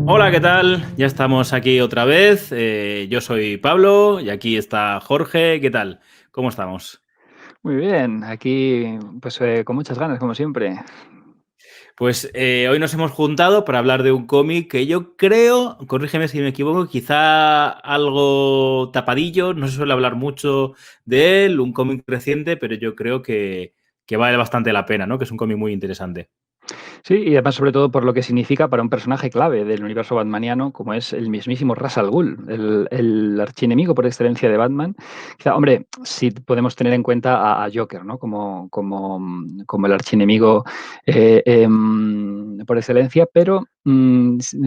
Hola, ¿qué tal? Ya estamos aquí otra vez. Yo soy Pablo y aquí está Jorge. ¿Qué tal? ¿Cómo estamos? Muy bien, aquí pues con muchas ganas, como siempre. Pues hoy nos hemos juntado para hablar de un cómic que yo creo, corrígeme si me equivoco, quizá algo tapadillo, no se suele hablar mucho de él, un cómic reciente, pero yo creo que vale bastante la pena, ¿no? Que es un cómic muy interesante. Sí, y además sobre todo por lo que significa para un personaje clave del universo batmaniano, como es el mismísimo Ra's al Ghul, el archienemigo por excelencia de Batman. Quizá, hombre, sí podemos tener en cuenta a Joker, ¿no? Como el archienemigo por excelencia, pero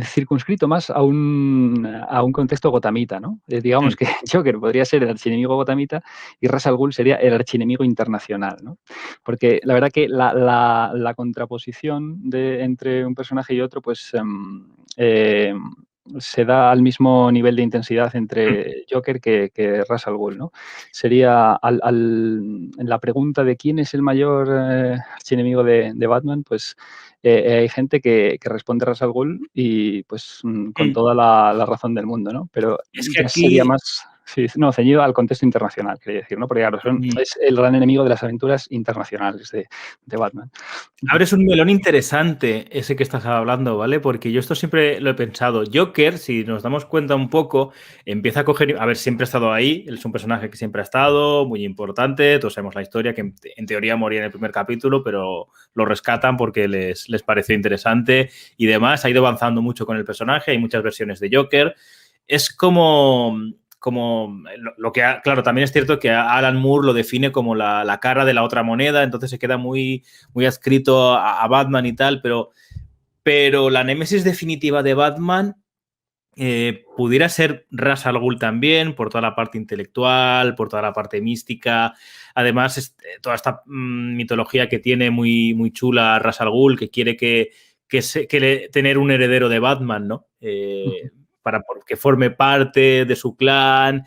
circunscrito más a un contexto gotamita, ¿no? Digamos Mm, que Joker podría ser el archienemigo gotamita y Ra's al Ghul sería el archienemigo internacional, ¿no? Porque la verdad que la contraposición entre un personaje y otro, pues se da al mismo nivel de intensidad mm, entre Joker que Ra's al Ghul, ¿no? Sería en la pregunta de quién es el mayor archienemigo de Batman, pues hay gente que responde Ra's al Ghul y pues con mm. toda la razón del mundo, ¿no? Pero Es que ya sería aquí... más, sí, no, ceñido al contexto internacional, quería decir, ¿no? Porque claro, mm, es el gran enemigo de las aventuras internacionales de Batman. Ujú. Abres un melón interesante ese que estás hablando, ¿vale? Porque yo esto siempre lo he pensado. Joker, si nos damos cuenta un poco, empieza a coger... A ver, siempre ha estado ahí, él es un personaje que siempre ha estado, muy importante, todos sabemos la historia, que en teoría moría en el primer capítulo, pero lo rescatan porque les pareció interesante y demás. Ha ido avanzando mucho con el personaje, hay muchas versiones de Joker. Es como lo que claro, también es cierto que Alan Moore lo define como la cara de la otra moneda, entonces se queda muy adscrito a Batman y tal, pero la némesis definitiva de Batman pudiera ser Ra's al Ghul también, por toda la parte intelectual, por toda la parte mística. Además, toda esta mitología que tiene muy chula Ra's al Ghul, que quiere tener un heredero de Batman, ¿no? Para que forme parte de su clan.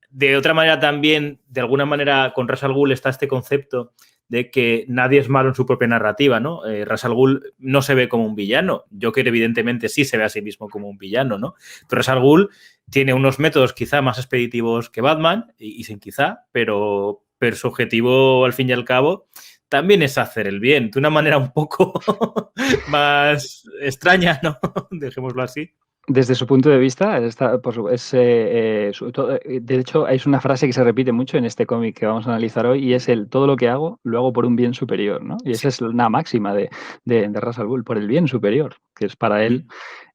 De otra manera también, de alguna manera, con Ra's al Ghul está este concepto de que nadie es malo en su propia narrativa, ¿no? Ra's al Ghul no se ve como un villano. Joker, evidentemente, sí se ve a sí mismo como un villano, ¿no? Pero Ra's al Ghul tiene unos métodos quizá más expeditivos que Batman, y sin quizá, pero su objetivo, al fin y al cabo, también es hacer el bien, de una manera un poco más extraña, ¿no? Dejémoslo así. Desde su punto de vista, de hecho, es una frase que se repite mucho en este cómic que vamos a analizar hoy y es el todo lo que hago, lo hago por un bien superior, ¿no? Y Sí. esa es una máxima de Ra's al Ghul, por el bien superior, que es para él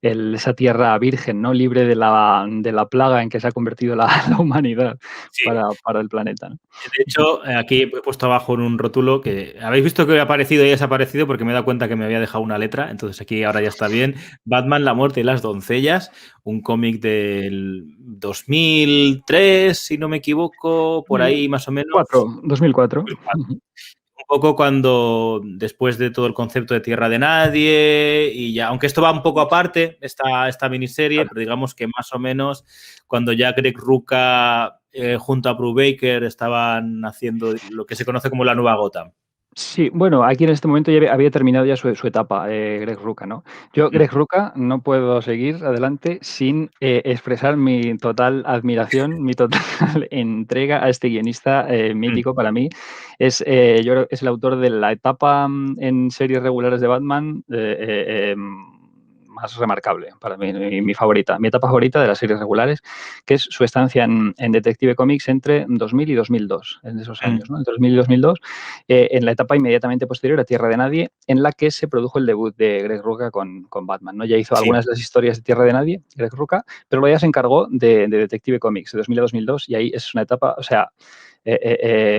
Mm. esa tierra virgen, ¿no? Libre de la plaga en que se ha convertido la, la humanidad Sí. para el planeta, ¿no? De hecho, aquí he puesto abajo en un rótulo que habéis visto que ha aparecido y desaparecido porque me he dado cuenta que me había dejado una letra, entonces aquí ahora ya está bien. Batman, la muerte y las doncellas, un cómic del 2003, si no me equivoco, por ahí más o menos. 2004. Un poco cuando, después de todo el concepto de Tierra de Nadie, y ya, aunque esto va un poco aparte, esta miniserie, pero digamos que más o menos cuando ya Greg Rucka junto a Brubaker estaban haciendo lo que se conoce como la nueva Gotham. Sí, bueno, aquí en este momento ya había terminado ya su etapa, Greg Rucka, ¿no? Yo, Mm. Greg Rucka, no puedo seguir adelante sin expresar mi total admiración, mi total entrega a este guionista Mm. mítico para mí. Yo creo que es el autor de la etapa en series regulares de Batman más remarcable para mí, mi favorita, mi etapa favorita de las series regulares, que es su estancia en Detective Comics entre 2000 y 2002, en esos Mm. años, ¿no? Entre 2000 y 2002 en la etapa inmediatamente posterior a Tierra de Nadie, en la que se produjo el debut de Greg Rucka con Batman, ¿no? Ya hizo Sí. algunas de las historias de Tierra de Nadie, Greg Rucka, pero luego ya se encargó de Detective Comics de 2000 a 2002 y ahí es una etapa, o sea,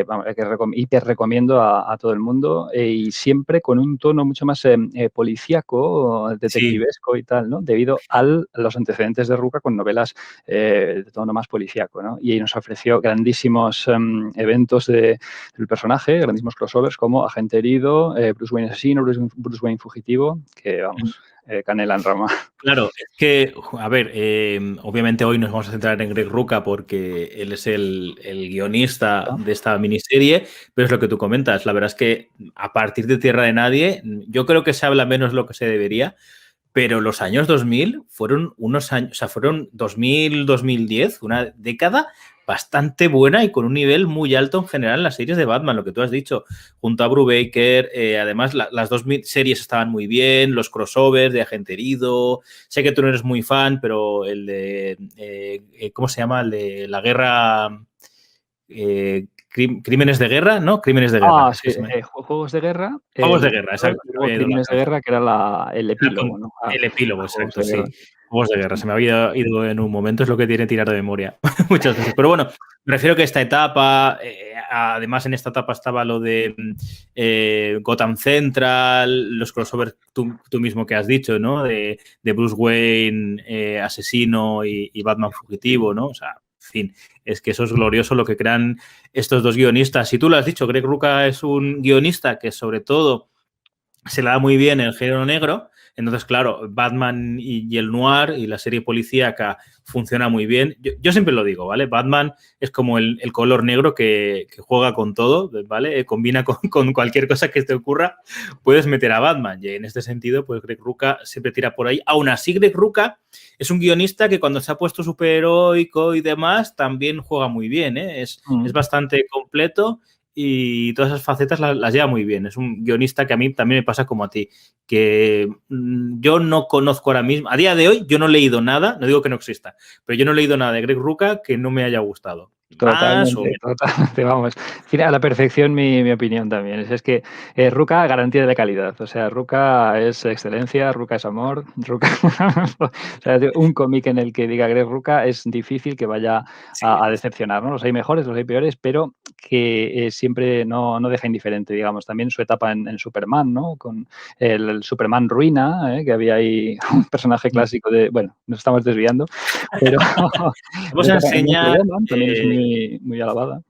vamos, que hiper recomiendo a todo el mundo y siempre con un tono mucho más policíaco, Sí. detectivesco y tal, ¿no? Debido a los antecedentes de Rucka con novelas de tono más policíaco, ¿no? Y ahí nos ofreció grandísimos eventos del personaje, grandísimos crossovers como Agente Herido, Bruce Wayne Asesino, Bruce Wayne Fugitivo, que Mm. vamos, canela en rama. Claro, es que, a ver, obviamente hoy nos vamos a centrar en Greg Rucka porque él es el guionista de esta miniserie, pero es lo que tú comentas. La verdad es que a partir de Tierra de Nadie, yo creo que se habla menos de lo que se debería, pero los años 2000 fueron unos años, o sea, fueron 2000, 2010, una década bastante buena y con un nivel muy alto en general en las series de Batman, lo que tú has dicho, junto a Brubaker. Además, las dos series estaban muy bien, los crossovers de Agente Herido. Sé que tú no eres muy fan, pero el de, ¿cómo se llama? El de la guerra, crímenes de guerra, ¿no? Crímenes de guerra. Es Sí, que se me... Juegos de Guerra, Juegos de guerra, exacto. y luego Crímenes de Guerra, que era el epílogo, ¿no? El epílogo, Juegos exacto, de sí. Guerra. Juegos de guerra, se me había ido en un momento, es lo que tiene tirar de memoria muchas veces. Pero bueno, me refiero que esta etapa, además en esta etapa estaba lo de Gotham Central, los crossovers tú mismo que has dicho, ¿no? De Bruce Wayne, asesino y Batman fugitivo, ¿no? O sea, en fin, es que eso es glorioso lo que crean estos dos guionistas. Y tú lo has dicho, Greg Rucka es un guionista que sobre todo se le da muy bien el género negro. Entonces, claro, Batman y el noir y la serie policíaca funciona muy bien. Yo siempre lo digo, ¿vale? Batman es como el color negro que juega con todo, ¿vale? Combina con cualquier cosa que te ocurra, puedes meter a Batman. Y en este sentido, pues Greg Rucka siempre tira por ahí. Aún así, Greg Rucka es un guionista que cuando se ha puesto superheroico y demás, también juega muy bien, ¿eh? Es bastante completo y todas esas facetas las lleva muy bien. Es un guionista que a mí también me pasa como a ti, que yo no conozco ahora mismo, a día de hoy yo no he leído nada, no digo que no exista, pero yo no he leído nada de Greg Rucka que no me haya gustado. Totalmente, vamos. A la perfección mi opinión también. Es que Rucka, garantía de calidad. O sea, Rucka es excelencia, Rucka es amor, Rucka... o sea, un cómic en el que diga Greg Rucka es difícil que vaya a decepcionar, ¿no? Los hay mejores, los hay peores, pero que siempre no deja indiferente, digamos. También su etapa en Superman, ¿no? Con el Superman Ruina, que había ahí un personaje clásico de... Bueno, nos estamos desviando, pero... Vamos a enseñar... también es muy alabada.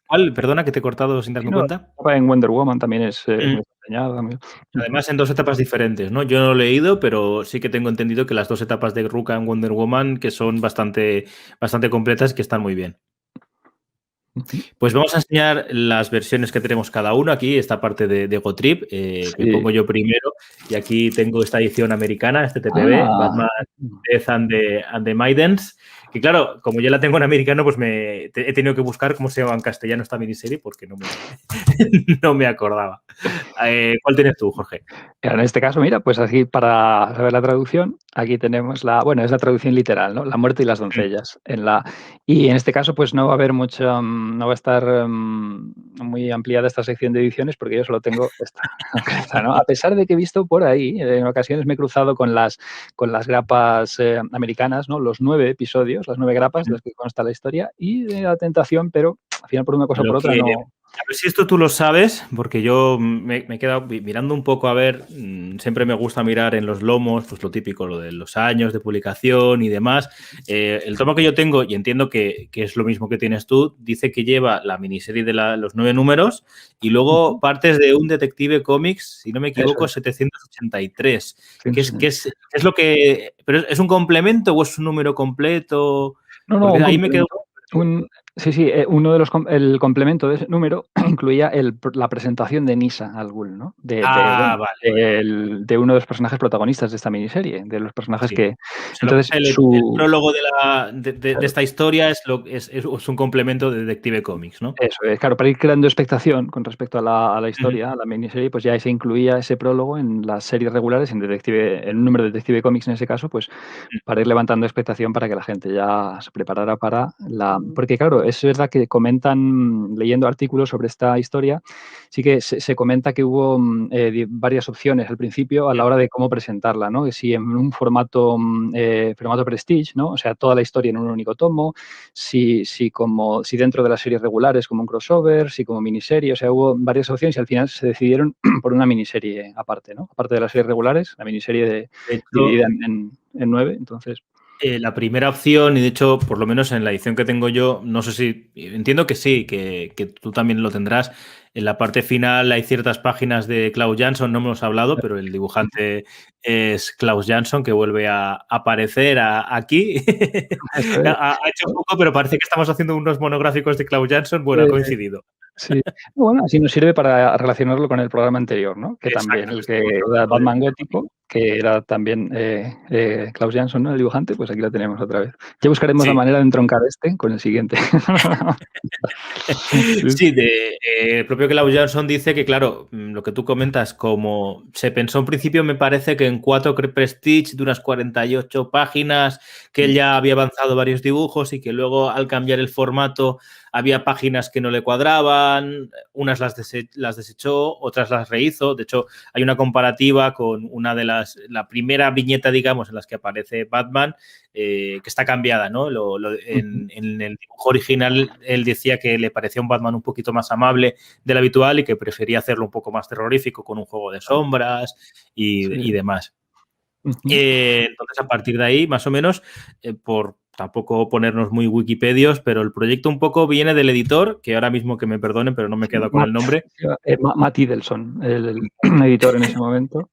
¿Cuál? Perdona que te he cortado sin darme cuenta. En Wonder Woman también es muy enseñada. Además, en dos etapas diferentes, ¿no? Yo no lo he leído, pero sí que tengo entendido que las dos etapas de Rucka en Wonder Woman que son bastante completas y que están muy bien. Pues vamos a enseñar las versiones que tenemos cada uno. Aquí esta parte de Gotrip, que pongo yo primero. Y aquí tengo esta edición americana, este TPB, Batman Death and the Maidens. Que claro, como yo la tengo en americano, pues he tenido que buscar cómo se llama en castellano esta miniserie porque no me acordaba. ¿Cuál tienes tú, Jorge? En este caso, mira, pues aquí para saber la traducción, aquí tenemos es la traducción literal, ¿no? La muerte y las doncellas. Y en este caso, pues no va a haber mucho, no va a estar muy ampliada esta sección de ediciones porque yo solo tengo esta, ¿no? A pesar de que he visto por ahí, en ocasiones me he cruzado con las grapas americanas, ¿no? Los 9 episodios, las 9 grapas de las que consta la historia y de la tentación, pero al final por una cosa o por otra no... A ver si esto tú lo sabes, porque yo me he quedado mirando un poco a ver, siempre me gusta mirar en los lomos, pues lo típico, lo de los años de publicación y demás. El tomo que yo tengo, y entiendo que es lo mismo que tienes tú, dice que lleva la miniserie de los 9 números y luego partes de un Detective Comics, si no me equivoco, 783. ¿Qué es lo que...? ¿Pero es un complemento o es un número completo? No, ahí me quedo... Sí, el complemento de ese número incluía la presentación de Nisa al Ghul, ¿no? De uno de los personajes protagonistas de esta miniserie, de los personajes que... Entonces, el prólogo de esta historia es un complemento de Detective Comics, ¿no? Eso es, claro, para ir creando expectación con respecto a la historia, a la miniserie, pues ya se incluía ese prólogo en las series regulares, en un número de Detective Comics en ese caso, pues para ir levantando expectación para que la gente ya se preparara para Porque claro, es verdad que comentan, leyendo artículos sobre esta historia, sí que se comenta que hubo varias opciones al principio a la hora de cómo presentarla, ¿no? Que si en un formato Prestige, ¿no? O sea, toda la historia en un único tomo, si dentro de las series regulares como un crossover, si como miniserie, o sea, hubo varias opciones y al final se decidieron por una miniserie aparte, ¿no? Aparte de las series regulares, la miniserie dividida en 9, entonces... La primera opción, y de hecho, por lo menos en la edición que tengo yo, no sé si, entiendo que sí, que tú también lo tendrás, En la parte final hay ciertas páginas de Klaus Jansson, no me los ha hablado, pero el dibujante es Klaus Jansson, que vuelve a aparecer aquí. Eso es. Ha hecho poco, pero parece que estamos haciendo unos monográficos de Klaus Jansson. Bueno, ha coincidido. Sí. Bueno, así nos sirve para relacionarlo con el programa anterior, ¿no? Que también, Exacto, el que que estuvimos era hablando Batman Gótico, que era también Klaus Jansson, ¿no? El dibujante, pues aquí lo tenemos otra vez. Ya buscaremos la Sí. manera de entroncar con el siguiente. Sí. Sí, el propio Klaus Jansson dice que, claro, lo que tú comentas, como se pensó en principio, me parece que en 4 Prestige de unas 48 páginas, que él ya había avanzado varios dibujos y que luego al cambiar el formato había páginas que no le cuadraban, unas las desechó, otras las rehizo. De hecho, hay una comparativa con una de la primera viñeta, digamos, en las que aparece Batman, que está cambiada, ¿no? En el dibujo original él decía que le parecía un Batman un poquito más amable del habitual y que prefería hacerlo un poco más terrorífico con un juego de sombras y demás. Entonces, a partir de ahí, más o menos, por tampoco ponernos muy wikipedios, pero el proyecto un poco viene del editor, que ahora mismo que me perdonen, pero no me quedo con el nombre. Matt Idelson, el editor en ese momento.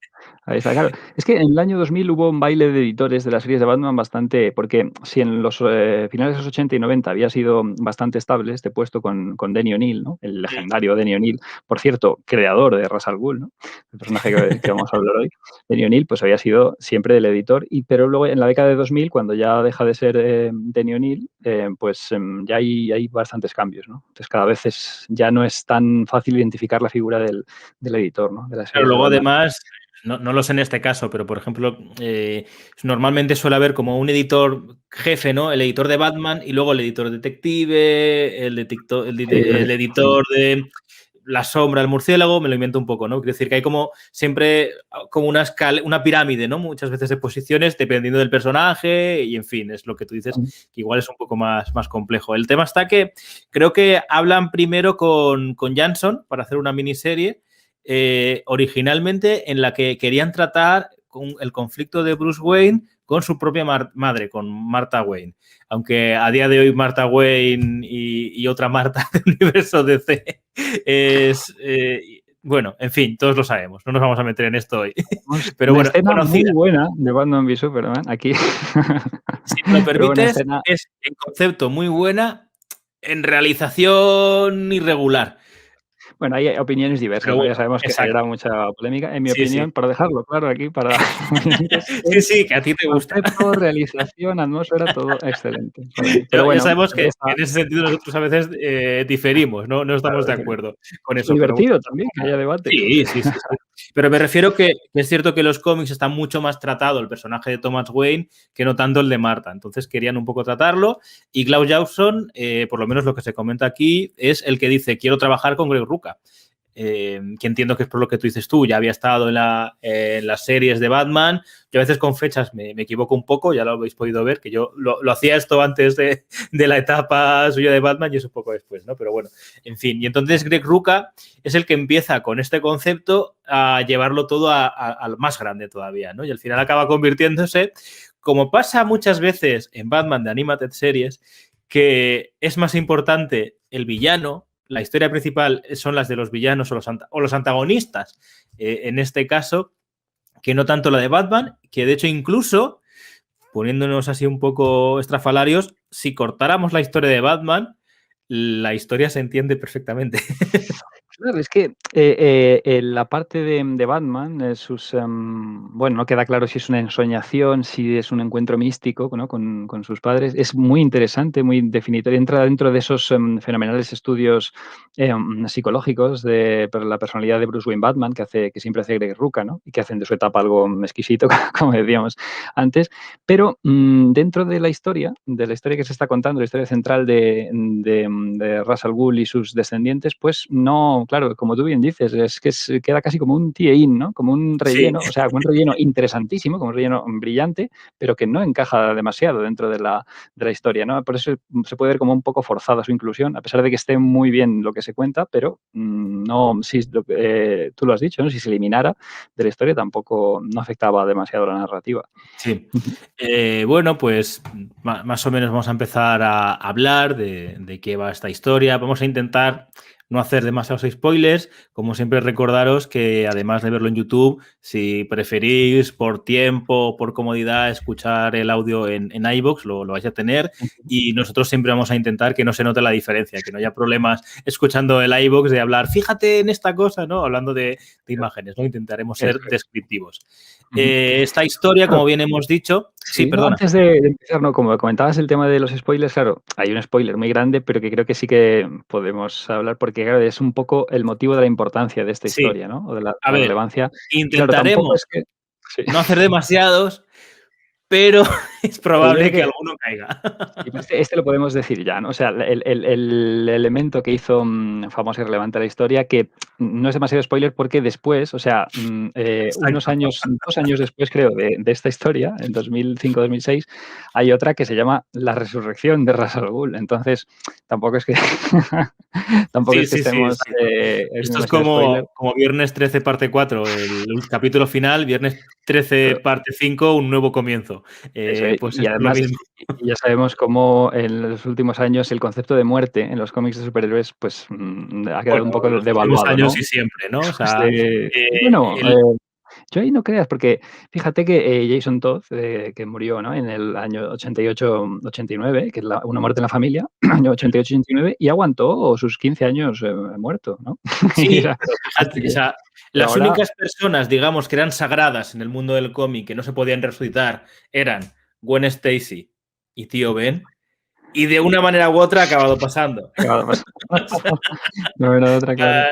Ahí está, claro. Es que en el año 2000 hubo un baile de editores de las series de Batman bastante, porque si en los finales de los 80 y 90 había sido bastante estable este puesto con Denny O'Neil, ¿no? El legendario Denny O'Neil, por cierto, creador de Ra's al Ghul, ¿no? El personaje que vamos a hablar hoy. Denny O'Neil pues había sido siempre el editor, pero luego en la década de 2000, cuando ya deja de ser Denny O'Neil, pues ya hay bastantes cambios, ¿no? Entonces cada vez ya no es tan fácil identificar la figura del editor, ¿no? De las Pero series de luego, Batman. además, no lo sé en este caso, pero por ejemplo, normalmente suele haber como un editor jefe, ¿no? El editor de Batman y luego el editor detective, el editor de La Sombra, el Murciélago, me lo invento un poco, ¿no? Quiero decir que hay como siempre como una pirámide, ¿no? Muchas veces de posiciones dependiendo del personaje y, en fin, es lo que tú dices, que igual es un poco más complejo. El tema está que creo que hablan primero con Jansson para hacer una miniserie. Originalmente en la que querían tratar con el conflicto de Bruce Wayne con su propia madre, con Martha Wayne. Aunque a día de hoy Martha Wayne y otra Martha del universo DC es... bueno, en fin, todos lo sabemos, no nos vamos a meter en esto hoy. Pero una bueno, escena muy conocida. buena de Batman v Superman, aquí. Si me lo Pero buena permites, escena. es en concepto muy buena, en realización irregular. Bueno, hay opiniones diversas, Pero ¿no? bueno, Ya sabemos que genera exacto. mucha polémica. En mi Sí, sí. opinión, para dejarlo claro aquí, para Sí, sí, que a ti te gusta. concepto, realización, atmósfera, todo excelente. Pero Ya bueno, sabemos que esta en ese sentido nosotros a veces diferimos, ¿no? No estamos de acuerdo con es eso, pero divertido también que haya debate. sí, sí, sí, sí. Pero me refiero que es cierto que los cómics está mucho más tratado el personaje de Thomas Wayne que no tanto el de Martha. Entonces querían un poco tratarlo y Klaus Jansson, por lo menos lo que se comenta aquí, es el que dice quiero trabajar con Greg Rucka. Que entiendo que es por lo que tú dices tú, ya había estado en las series de Batman. Yo a veces con fechas me equivoco un poco, ya lo habéis podido ver, que yo lo hacía esto antes de la etapa suya de Batman y eso un poco después, ¿no? Pero bueno, en fin. Y entonces Greg Rucka es el que empieza con este concepto a llevarlo todo al más grande todavía, ¿no? Y al final acaba convirtiéndose, como pasa muchas veces en Batman de Animated Series, que es más importante el villano, la historia principal son las de los villanos o los antagonistas, en este caso, que no tanto la de Batman, que de hecho incluso, poniéndonos así un poco estrafalarios, si cortáramos la historia de Batman, la historia se entiende perfectamente. Claro, es que la parte de Batman, bueno, no queda claro si es una ensoñación, si es un encuentro místico, ¿no? con sus padres. Es muy interesante, muy definitorio. Entra dentro de esos fenomenales estudios psicológicos de la personalidad de Bruce Wayne Batman, que siempre hace Greg Rucka, ¿no? Y que hacen de su etapa algo exquisito, como decíamos antes. Pero dentro de la historia que se está contando, la historia central de Ra's al Ghul y sus descendientes, pues no, claro, como tú bien dices, es que queda casi como un tie-in, ¿no? Como un Sí, relleno, o sea, un relleno interesantísimo, como un relleno brillante, pero que no encaja demasiado dentro de la historia, ¿no? Por eso se puede ver como un poco forzada su inclusión, a pesar de que esté muy bien lo que se cuenta, pero no, si tú lo has dicho, ¿no? Si se eliminara de la historia tampoco no afectaba demasiado la narrativa. sí. Bueno, pues más o menos vamos a empezar a hablar de qué va esta historia. Vamos a intentar no hacer demasiados spoilers. Como siempre, recordaros que además de verlo en YouTube, si preferís por tiempo o por comodidad escuchar el audio en iVoox, lo vais a tener. Y nosotros siempre vamos a intentar que no se note la diferencia, que no haya problemas escuchando el iVoox de hablar, fíjate en esta cosa, ¿no? Hablando de imágenes, ¿no? Intentaremos ser descriptivos. Esta historia, como bien hemos dicho... Sí, no, perdona. antes de empezar, ¿no? Como comentabas el tema de los spoilers, claro, hay un spoiler muy grande, pero que creo que sí que podemos hablar porque, claro, es un poco el motivo de la importancia de esta Sí. historia, ¿no? O de la A ver, relevancia. Claro, tampoco intentaremos es que... Sí. no hacer demasiados, pero es Pero yo probable creo que que alguno caiga. sí, pero este lo podemos decir ya, ¿no? O sea, el elemento que hizo famosa y relevante la historia, que no es demasiado spoiler porque después, o sea, unos Exacto. años, 2 años después, creo, de esta historia, en 2005-2006, hay otra que se llama La resurrección de Ra's al Ghul. Entonces, tampoco es que tampoco Sí, es que sí, sí, estemos exacto. es Esto es demasiado spoiler. como Viernes 13 parte 4, el capítulo final, Viernes 13 Pero parte 5, un nuevo comienzo. eso, Pues y esto es lo además, mismo. y ya sabemos cómo en los últimos años el concepto de muerte en los cómics de superhéroes, pues, ha quedado Bueno, un poco los últimos devaluado, años ¿no? y siempre, ¿no? O Este, sea, y bueno, el... yo ahí no creas, porque fíjate que, Jason Todd, que murió, ¿no?, en el año 88-89, que es una muerte en la familia, año 88-89, y aguantó sus 15 años, muerto, ¿no? Y Sí, era pero hasta fíjate, o que sea, y las ahora únicas personas, digamos, que eran sagradas en el mundo del cómic, que no se podían resucitar, eran Gwen Stacy y Tío Ben, y de una manera u otra ha acabado pasando. acabado de pasar. O sea, No era otra, claro.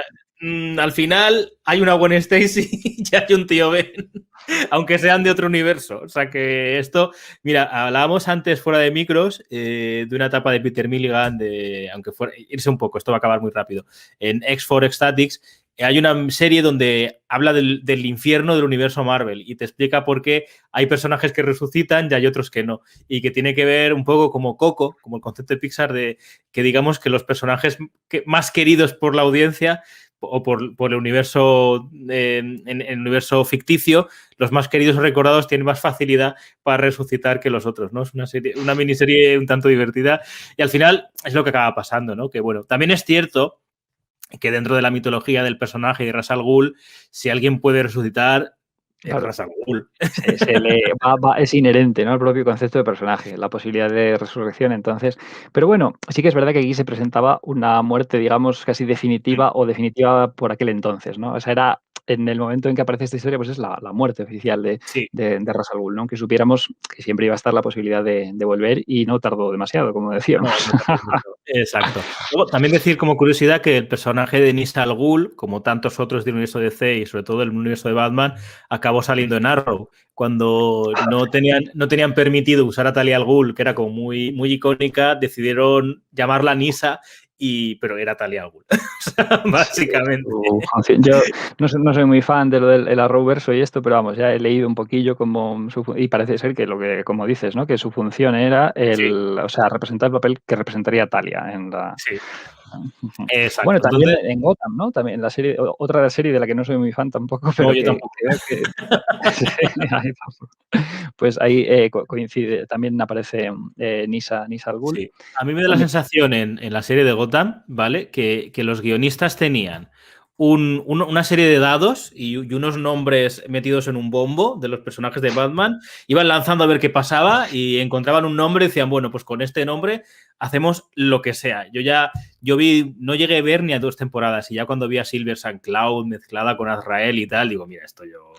al final hay una Gwen Stacy y hay un Tío Ben, aunque sean de otro universo. O sea que esto, mira, hablábamos antes fuera de micros de una etapa de Peter Milligan, aunque fuera, irse un poco, esto va a acabar muy rápido, en X4 Ecstatics. Hay una serie donde habla del infierno del universo Marvel y te explica por qué hay personajes que resucitan y hay otros que no. Y que tiene que ver un poco como Coco, como el concepto de Pixar, de que digamos que los personajes más queridos por la audiencia o por el universo, en el universo ficticio, los más queridos o recordados tienen más facilidad para resucitar que los otros, ¿no? Es una miniserie un tanto divertida y al final es lo que acaba pasando, ¿no? Que bueno, también es cierto que dentro de la mitología del personaje de Ra's al Ghul, si alguien puede resucitar, es Claro. Ra's al Ghul. Se le es inherente, ¿no?, al propio concepto de personaje, la posibilidad de resurrección, entonces. Pero bueno, sí que es verdad que aquí se presentaba una muerte, digamos, casi definitiva o definitiva por aquel entonces, ¿no? O sea, era en el momento en que aparece esta historia, pues es la muerte oficial Sí. de Ra's al Ghul, ¿no? Que supiéramos que siempre iba a estar la posibilidad de volver y no tardó demasiado, como No, decíamos. no tardó mucho. Exacto. Luego, también decir como curiosidad que el personaje de Nisa al Ghul, como tantos otros del universo de DC y sobre todo del universo de Batman, acabó saliendo en Arrow. Cuando no tenían permitido usar a Talia al Ghul, que era como muy, muy icónica, decidieron llamarla Nisa, pero era Talia al Ghul. O sea, Sí, básicamente. yo no soy muy fan de lo del el Arrowverso y esto, pero vamos, ya he leído un poquillo como y parece ser que lo que, como dices, ¿no?, que su función era Sí, o sea, representar el papel que representaría Talia en la... sí. Ujú. Bueno, Exacto. también Entonces, en Gotham, ¿no? También la serie, otra serie de la que no soy muy fan tampoco, no, pero yo que tampoco. creo que sí, ahí tampoco. Pues ahí, coincide, también aparece, Nisa al Ghul. Sí. A mí me da la Bueno, sensación en la serie de Gotham, ¿vale? Que los guionistas tenían una serie de dados y unos nombres metidos en un bombo de los personajes de Batman. Iban lanzando a ver qué pasaba y encontraban un nombre y decían, bueno, pues con este nombre hacemos lo que sea. No llegué a ver ni a 2 temporadas y ya cuando vi a Silver St. Cloud mezclada con Azrael y tal, digo, mira, esto yo...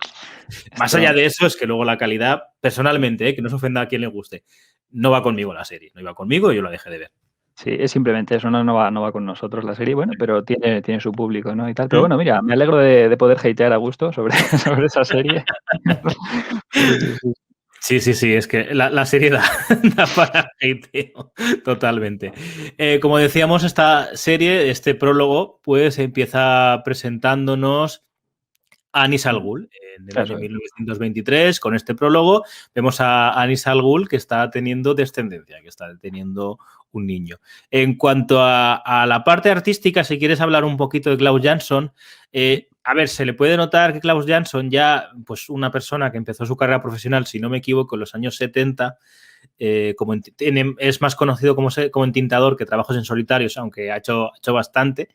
Más allá esto de eso, es que luego la calidad, personalmente, que no se ofenda a quien le guste, no va conmigo la serie. No iba conmigo y yo la dejé de ver. sí, es simplemente eso, no va con nosotros la serie, bueno, pero tiene su público, ¿no?, y tal. Pero ¿Mm? bueno, mira, me alegro de poder hatear a gusto sobre sobre esa serie. Porque sí. Sí, sí, sí, es que la serie da, da para hateo, totalmente. Como decíamos, esta serie, este prólogo, pues empieza presentándonos a Anis Al Ghul en el año Eso es. 1923. Con este prólogo vemos a Anis Al Ghul que está teniendo descendencia, que está teniendo un niño. En cuanto a la parte artística, si quieres hablar un poquito de Klaus Jansson, a ver, se le puede notar que Klaus Jansson ya, pues una persona que empezó su carrera profesional, si no me equivoco, en los años 70, es más conocido como entintador que trabajos en solitarios, aunque ha hecho bastante.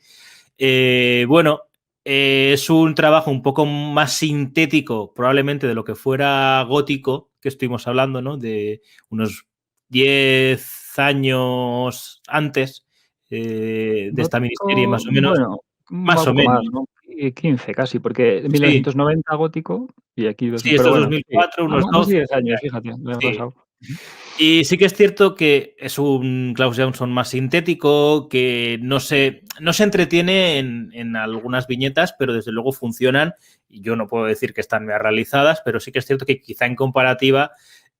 Bueno, es un trabajo un poco más sintético probablemente de lo que fuera gótico, que estuvimos hablando, ¿no? De unos 10 años antes de esta miniserie, más Gótico, o menos. bueno, Más un o poco más, menos. ¿no? 15 casi, porque Sí, 1990 gótico y aquí sí, pero esto es bueno, sí. 2004, unos Más 12. de 10 años, fíjate, le han Sí. pasado. Ujú. Y sí que es cierto que es un Klaus Johnson más sintético, que no se entretiene en algunas viñetas, pero desde luego funcionan. Y yo no puedo decir que están bien realizadas, pero sí que es cierto que quizá en comparativa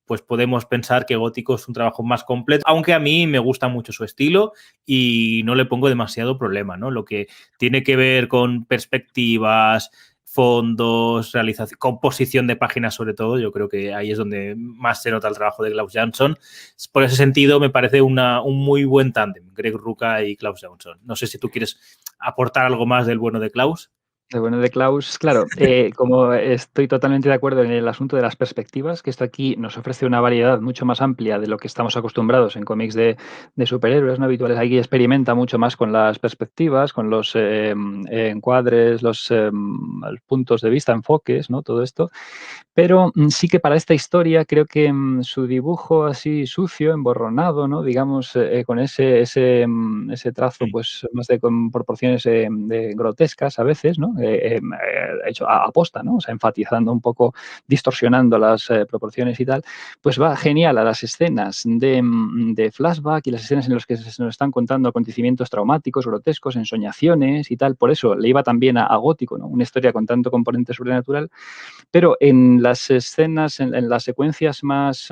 pues podemos pensar que Gótico es un trabajo más completo, aunque a mí me gusta mucho su estilo y no le pongo demasiado problema, ¿no? Lo que tiene que ver con perspectivas, fondos, realización, composición de páginas sobre todo, yo creo que ahí es donde más se nota el trabajo de Klaus Jansson. Por ese sentido, me parece un muy buen tándem, Greg Rucka y Klaus Jansson. No sé si tú quieres aportar algo más del bueno de Klaus. Bueno, de Klaus, claro, como estoy totalmente de acuerdo en el asunto de las perspectivas, que esto aquí nos ofrece una variedad mucho más amplia de lo que estamos acostumbrados en cómics de superhéroes no habituales. Aquí experimenta mucho más con las perspectivas, con los encuadres, los puntos de vista, enfoques, ¿no? Todo esto. Pero sí que para esta historia creo que su dibujo así sucio, emborronado, ¿no? Digamos, con ese trazo, pues más con proporciones de grotescas a veces, ¿no? Hecho a aposta, ¿no? O sea, enfatizando un poco, distorsionando las proporciones y tal, pues va genial a las escenas de flashback y las escenas en las que se nos están contando acontecimientos traumáticos, grotescos, ensoñaciones y tal. Por eso le iba también a Gótico, ¿no? Una historia con tanto componente sobrenatural, pero en las escenas, en las secuencias más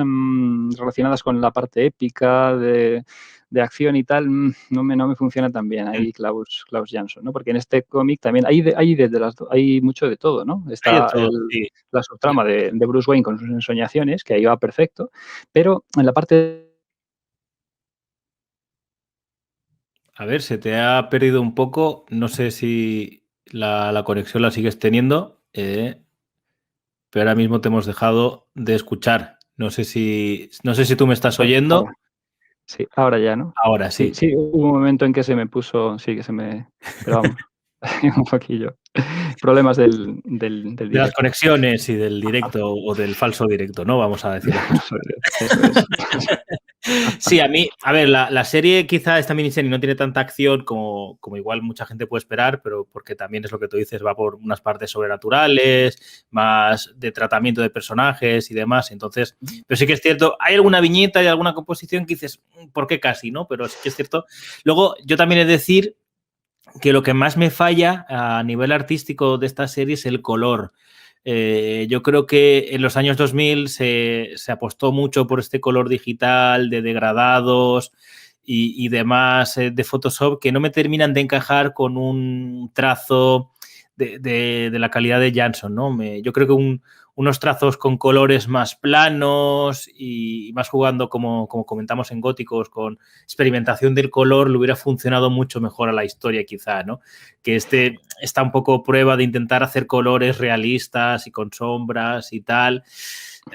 relacionadas con la parte épica de acción y tal, no me funciona tan bien ahí Klaus Jansson, ¿no? Porque en este cómic también hay mucho de todo, ¿no? Hay de Está todo, sí. la subtrama de Bruce Wayne con sus ensoñaciones, que ahí va perfecto, pero en la parte A ver, se te ha perdido un poco. No sé si la conexión la sigues teniendo, pero ahora mismo te hemos dejado de escuchar. No sé si tú me estás oyendo. ahora, sí, ahora ya, ¿no? Ahora Sí, sí. sí, hubo un momento en que se me puso, sí, pero vamos, un poquillo. Problemas del De las directo. conexiones y del directo o del falso directo, ¿no? Vamos a decir las cosas. Eso es. Sí, a ver, la serie, quizá esta miniserie no tiene tanta acción como igual mucha gente puede esperar, pero porque también es lo que tú dices, va por unas partes sobrenaturales, más de tratamiento de personajes y demás. Entonces, pero sí que es cierto, hay alguna viñeta y alguna composición que dices, ¿por qué casi, no? Pero sí que es cierto. Luego, yo también he de decir que lo que más me falla a nivel artístico de esta serie es el color. Yo creo que en los años 2000 se apostó mucho por este color digital de degradados y demás de Photoshop que no me terminan de encajar con un trazo de la calidad de Jansson, ¿no? Yo creo que unos trazos con colores más planos y más jugando, como comentamos en Góticos, con experimentación del color, le hubiera funcionado mucho mejor a la historia, quizá, ¿no? Que está un poco prueba de intentar hacer colores realistas y con sombras y tal.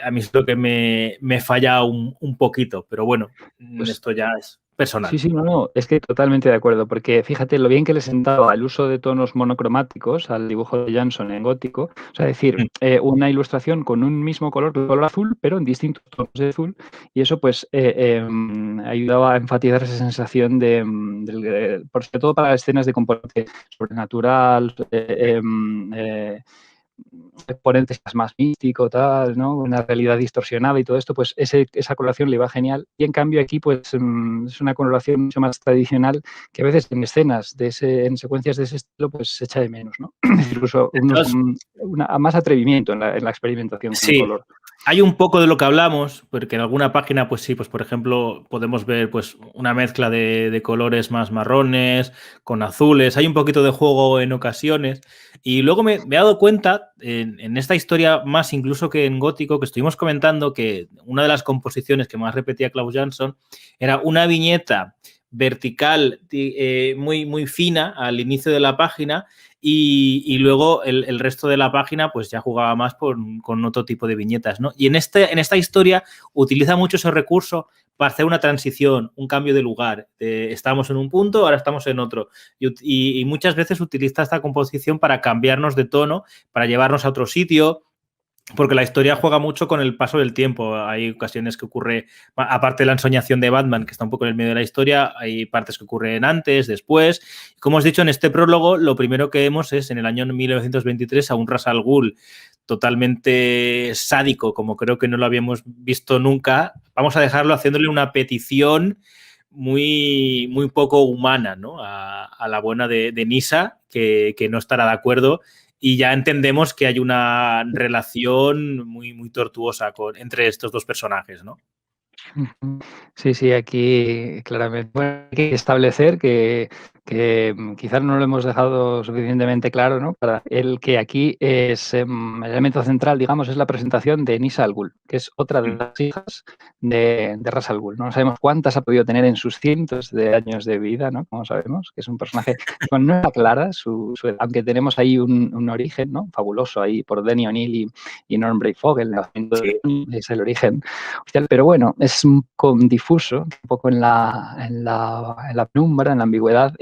A mí es lo que me falla un poquito, pero bueno, Pues esto ya es sí, personal. sí, no, es que totalmente de acuerdo, porque fíjate lo bien que le sentaba el uso de tonos monocromáticos al dibujo de Jansson en gótico, o sea, decir, una ilustración con un mismo color azul, pero en distintos tonos de azul, y eso pues ayudaba a enfatizar esa sensación por sobre todo para escenas de componente sobrenatural, exponentes más místico, tal, ¿no? Una realidad distorsionada y todo esto, pues esa coloración le va genial. Y en cambio aquí, pues es una coloración mucho más tradicional que a veces en escenas, en secuencias de ese estilo, pues se echa de menos, ¿no? Incluso Entonces, más atrevimiento en la experimentación con el sí, color. hay un poco de lo que hablamos, porque en alguna página, pues sí, pues por ejemplo, podemos ver pues una mezcla de colores más marrones, con azules, hay un poquito de juego en ocasiones, y luego me he dado cuenta en esta historia, más incluso que en Gótico, que estuvimos comentando que una de las composiciones que más repetía Klaus Jansson era una viñeta vertical muy, muy fina al inicio de la página y luego el resto de la página pues ya jugaba más con otro tipo de viñetas, ¿no? Y en esta historia utiliza mucho ese recurso para hacer una transición, un cambio de lugar. Estábamos en un punto, ahora estamos en otro. Y muchas veces utiliza esta composición para cambiarnos de tono, para llevarnos a otro sitio, porque la historia juega mucho con el paso del tiempo. Hay ocasiones que ocurre, aparte de la ensoñación de Batman, que está un poco en el medio de la historia, hay partes que ocurren antes, después. Como os he dicho, en este prólogo, lo primero que vemos es, en el año 1923, a un Ra's al Ghul totalmente sádico, como creo que no lo habíamos visto nunca. Vamos a dejarlo haciéndole una petición muy, muy poco humana, ¿no? A la buena de Nyssa, que no estará de acuerdo. Y ya entendemos que hay una relación muy, muy tortuosa entre estos dos personajes, ¿no? Sí, aquí claramente hay que establecer que quizás no lo hemos dejado suficientemente claro, ¿no? Para el que aquí es el elemento central, digamos, es la presentación de Nyssa al Ghul, que es otra de las hijas de Ra's al Ghul. No sabemos cuántas ha podido tener en sus cientos de años de vida, ¿no? Como sabemos, que es un personaje con no está clara su edad, aunque tenemos ahí un origen, ¿no? Fabuloso ahí por Denny O'Neil y Norm Brayfogle, Sí. es el origen oficial, pero bueno, es un poco difuso, un poco en la penumbra, en la ambigüedad,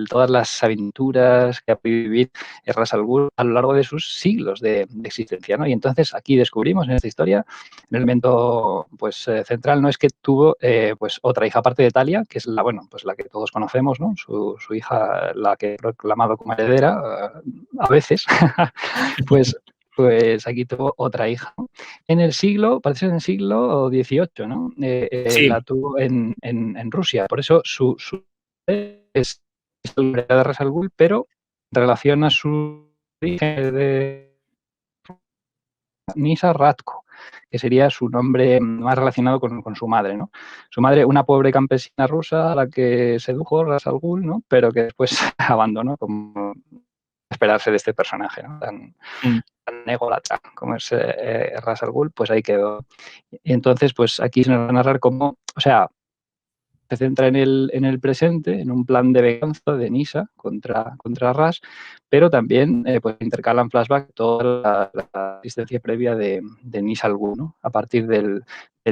todas las aventuras que ha podido vivir Ra's al Ghul a lo largo de sus siglos de existencia, ¿no? Y entonces aquí descubrimos en esta historia el elemento pues, central no es que tuvo pues otra hija aparte de Talia, que es la que todos conocemos, ¿no? Su hija, la que he proclamado como heredera, a veces, pues aquí tuvo otra hija, ¿no? Parece ser en el siglo XVIII, ¿no? Sí. La tuvo en Rusia. Por eso su es la de Ra's al Ghul, pero en relación a su origen de Nisa Radko, que sería su nombre más relacionado con su madre, ¿no? Su madre, una pobre campesina rusa a la que sedujo Ra's al Ghul, ¿no? Pero que después abandonó, como esperarse de este personaje, ¿no? Tan ególatra como es Ra's al Ghul, pues ahí quedó. Y entonces, pues aquí se nos va a narrar cómo, o sea, se centra en el presente, en un plan de venganza de Nyssa contra Ra's, pero también pues intercalan flashback toda la existencia previa de Nyssa al Ghul, ¿no? A partir del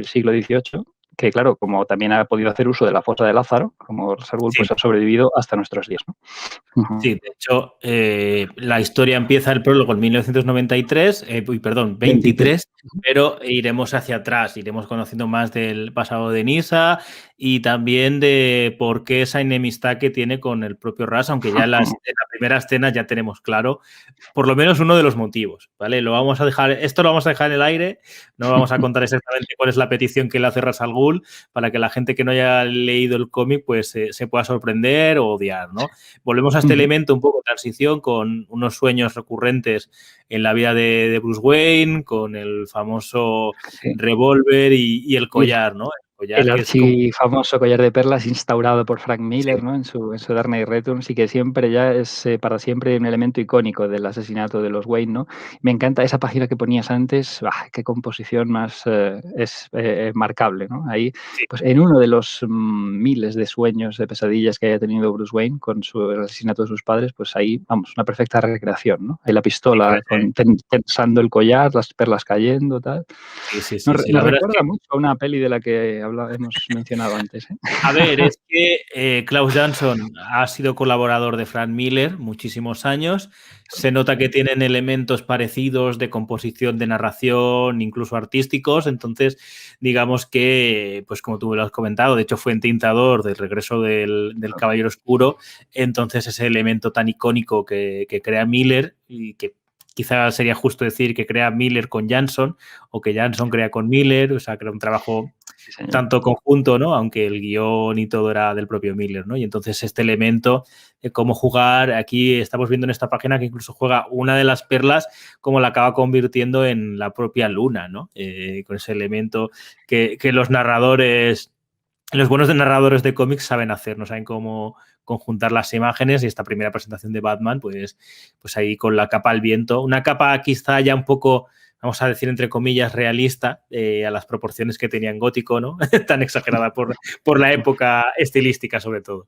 siglo XVIII, que claro, como también ha podido hacer uso de la fosa de Lázaro, como Ra's al Ghul, Sí. pues ha sobrevivido hasta nuestros días, ¿no? Sí, de hecho, la historia empieza el prólogo en 1993, perdón, 23, pero iremos hacia atrás, iremos conociendo más del pasado de Nyssa y también de por qué esa enemistad que tiene con el propio Ra's, aunque ya en la primera escena ya tenemos claro por lo menos uno de los motivos, ¿vale? Esto lo vamos a dejar en el aire, no vamos a contar exactamente cuál es la petición que le hace Ra's al Ghul para que la gente que no haya leído el cómic pues se pueda sorprender o odiar, ¿no? Volvemos a este elemento un poco de transición con unos sueños recurrentes en la vida de Bruce Wayne, con el famoso revólver y el collar, ¿no? El Que es como... archifamoso collar de perlas instaurado por Frank Miller, ¿no? En su Dark Knight Returns y que siempre ya es para siempre un elemento icónico del asesinato de los Wayne, ¿no? Me encanta esa página que ponías antes, qué composición más es marcable, ¿no? Ahí, Sí. pues en uno de los miles de sueños, de pesadillas que haya tenido Bruce Wayne con el asesinato de sus padres, pues ahí, vamos, una perfecta recreación, ¿no? Ahí la pistola tensando el collar, las perlas cayendo, tal. Sí. Nos La verdad es recuerda que mucho a una peli de la que hemos mencionado antes, ¿eh? a ver, es que Klaus Jansson ha sido colaborador de Frank Miller muchísimos años. Se nota que tienen elementos parecidos de composición, de narración, incluso artísticos. Entonces, digamos que, pues como tú lo has comentado, de hecho fue entintador del regreso del Caballero Oscuro. Entonces, ese elemento tan icónico que crea Miller y que quizás sería justo decir que crea Miller con Jansson o que Jansson crea con Miller, o sea, crea un trabajo tanto conjunto, ¿no? Aunque el guión y todo era del propio Miller, ¿no? Y entonces este elemento de cómo jugar, aquí estamos viendo en esta página que incluso juega una de las perlas como la acaba convirtiendo en la propia luna, ¿no? Con ese elemento que los narradores, los buenos narradores de cómics saben hacer, no saben cómo conjuntar las imágenes y esta primera presentación de Batman, pues ahí con la capa al viento, una capa quizá ya un poco, vamos a decir entre comillas, realista a las proporciones que tenía en Gótico, ¿no? Tan exagerada por la época estilística sobre todo.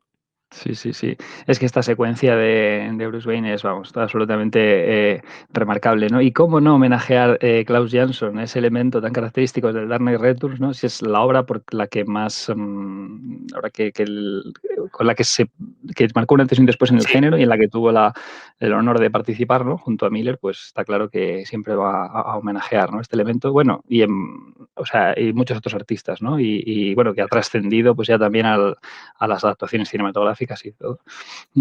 Sí, sí, sí. Es que esta secuencia de Bruce Wayne es, vamos, absolutamente remarcable, ¿no? Y cómo no homenajear Klaus Jansson, ese elemento tan característico del Dark Knight Returns, ¿no? Si es la obra por la que más, ahora con la que marcó un antes y un después en el Sí. género y en la que tuvo el honor de participar, ¿no? Junto a Miller, pues está claro que siempre va a homenajear, ¿no? Este elemento, bueno, o sea, y muchos otros artistas, ¿no? Bueno, que ha trascendido pues ya también a las adaptaciones cinematográficas y todo.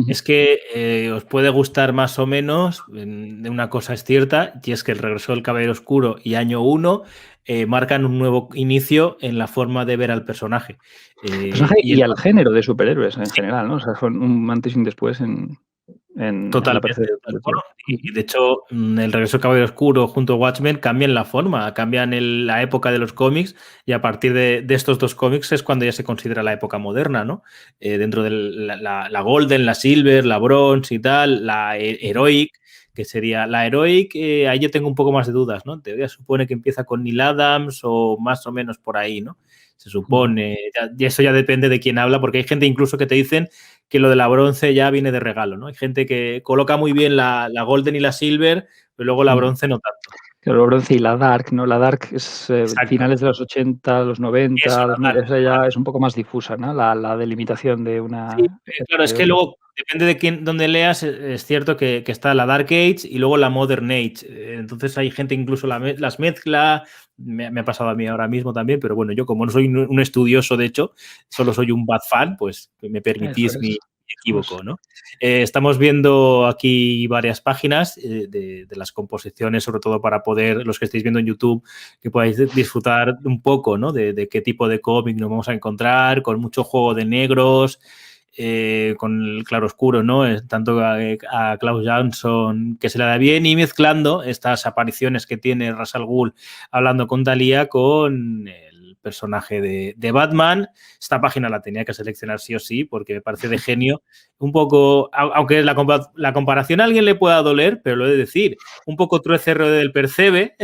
Es que os puede gustar más o menos, de una cosa es cierta, y es que el regreso del Caballero Oscuro y Año 1 marcan un nuevo inicio en la forma de ver al personaje. Personaje Y y el al género de superhéroes en sí, general, ¿no? O sea, fue un antes y un después en la totalmente. percepción de Bueno, todo. y de hecho, el regreso del Caballero Oscuro junto a Watchmen cambian la forma, cambian la época de los cómics, y a partir de estos dos cómics es cuando ya se considera la época moderna, ¿no? Dentro de la Golden, la Silver, la Bronze y tal, la Heroic, que sería la Heroic, ahí yo tengo un poco más de dudas, ¿no? En teoría supone que empieza con Neil Adams o más o menos por ahí, ¿no? Se supone, y eso ya depende de quién habla, porque hay gente incluso que te dicen que lo de la bronce ya viene de regalo, ¿no? Hay gente que coloca muy bien la Golden y la Silver, pero luego la bronce no tanto. Claro, Bronce y la Dark, ¿no? La Dark es Exacto. finales de los 80, los Eso, 90, la 2000, Dark. esa ya es un poco más difusa, ¿no? La delimitación de Sí, una claro, época es de que otra. luego, depende de quién, donde leas, es cierto que está la Dark Age y luego la Modern Age. Entonces hay gente incluso las mezcla, me ha pasado a mí ahora mismo también, pero bueno, yo como no soy un estudioso, de hecho, solo soy un bad fan, pues me Eso permitís mi es. equívoco, ¿no? Estamos viendo aquí varias páginas de las composiciones, sobre todo para poder, los que estáis viendo en YouTube, que podáis disfrutar un poco, ¿no? De qué tipo de cómic nos vamos a encontrar, con mucho juego de negros, con el claroscuro, ¿no? Tanto a Klaus Jansson, que se le da bien, y mezclando estas apariciones que tiene Ra's al Ghul hablando con Thalía con el personaje de Batman. Esta página la tenía que seleccionar sí o sí, porque me parece de genio. Un poco, aunque la comparación a alguien le pueda doler, pero lo he de decir, un poco truecero del Percebe,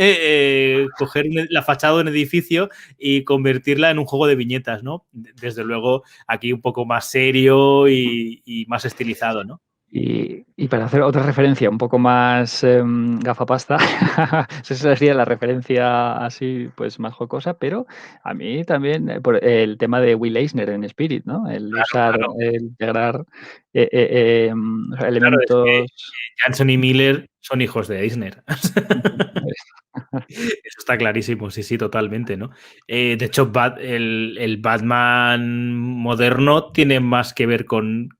coger la fachada de un edificio y convertirla en un juego de viñetas, ¿no? Desde luego, aquí un poco más serio y más estilizado, ¿no? Y para hacer otra referencia un poco más gafapasta, esa sería la referencia así pues más jocosa, pero a mí también por el tema de Will Eisner en Spirit, ¿no? El Claro, usar, claro. el integrar Claro, es que elementos. Jansson y Miller son hijos de Eisner. Eso está clarísimo, sí, sí, totalmente, ¿no? De hecho, el Batman moderno tiene más que ver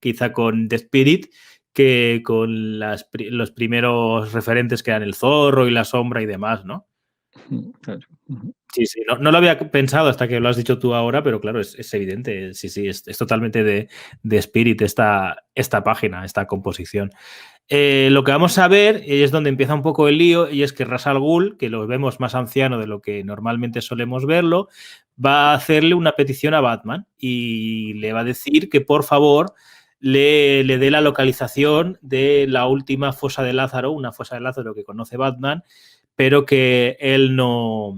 quizá con The Spirit que con los primeros referentes que eran el Zorro y la Sombra y demás, ¿no? Sí, sí, no lo había pensado hasta que lo has dicho tú ahora, pero claro, es evidente, sí, sí, es totalmente de Spirit esta página, esta composición. Lo que vamos a ver y es donde empieza un poco el lío, y es que Ra's al Ghul, que lo vemos más anciano de lo que normalmente solemos verlo, va a hacerle una petición a Batman y le va a decir que por favor le dé la localización de la última fosa de Lázaro, una fosa de Lázaro que conoce Batman, pero que él no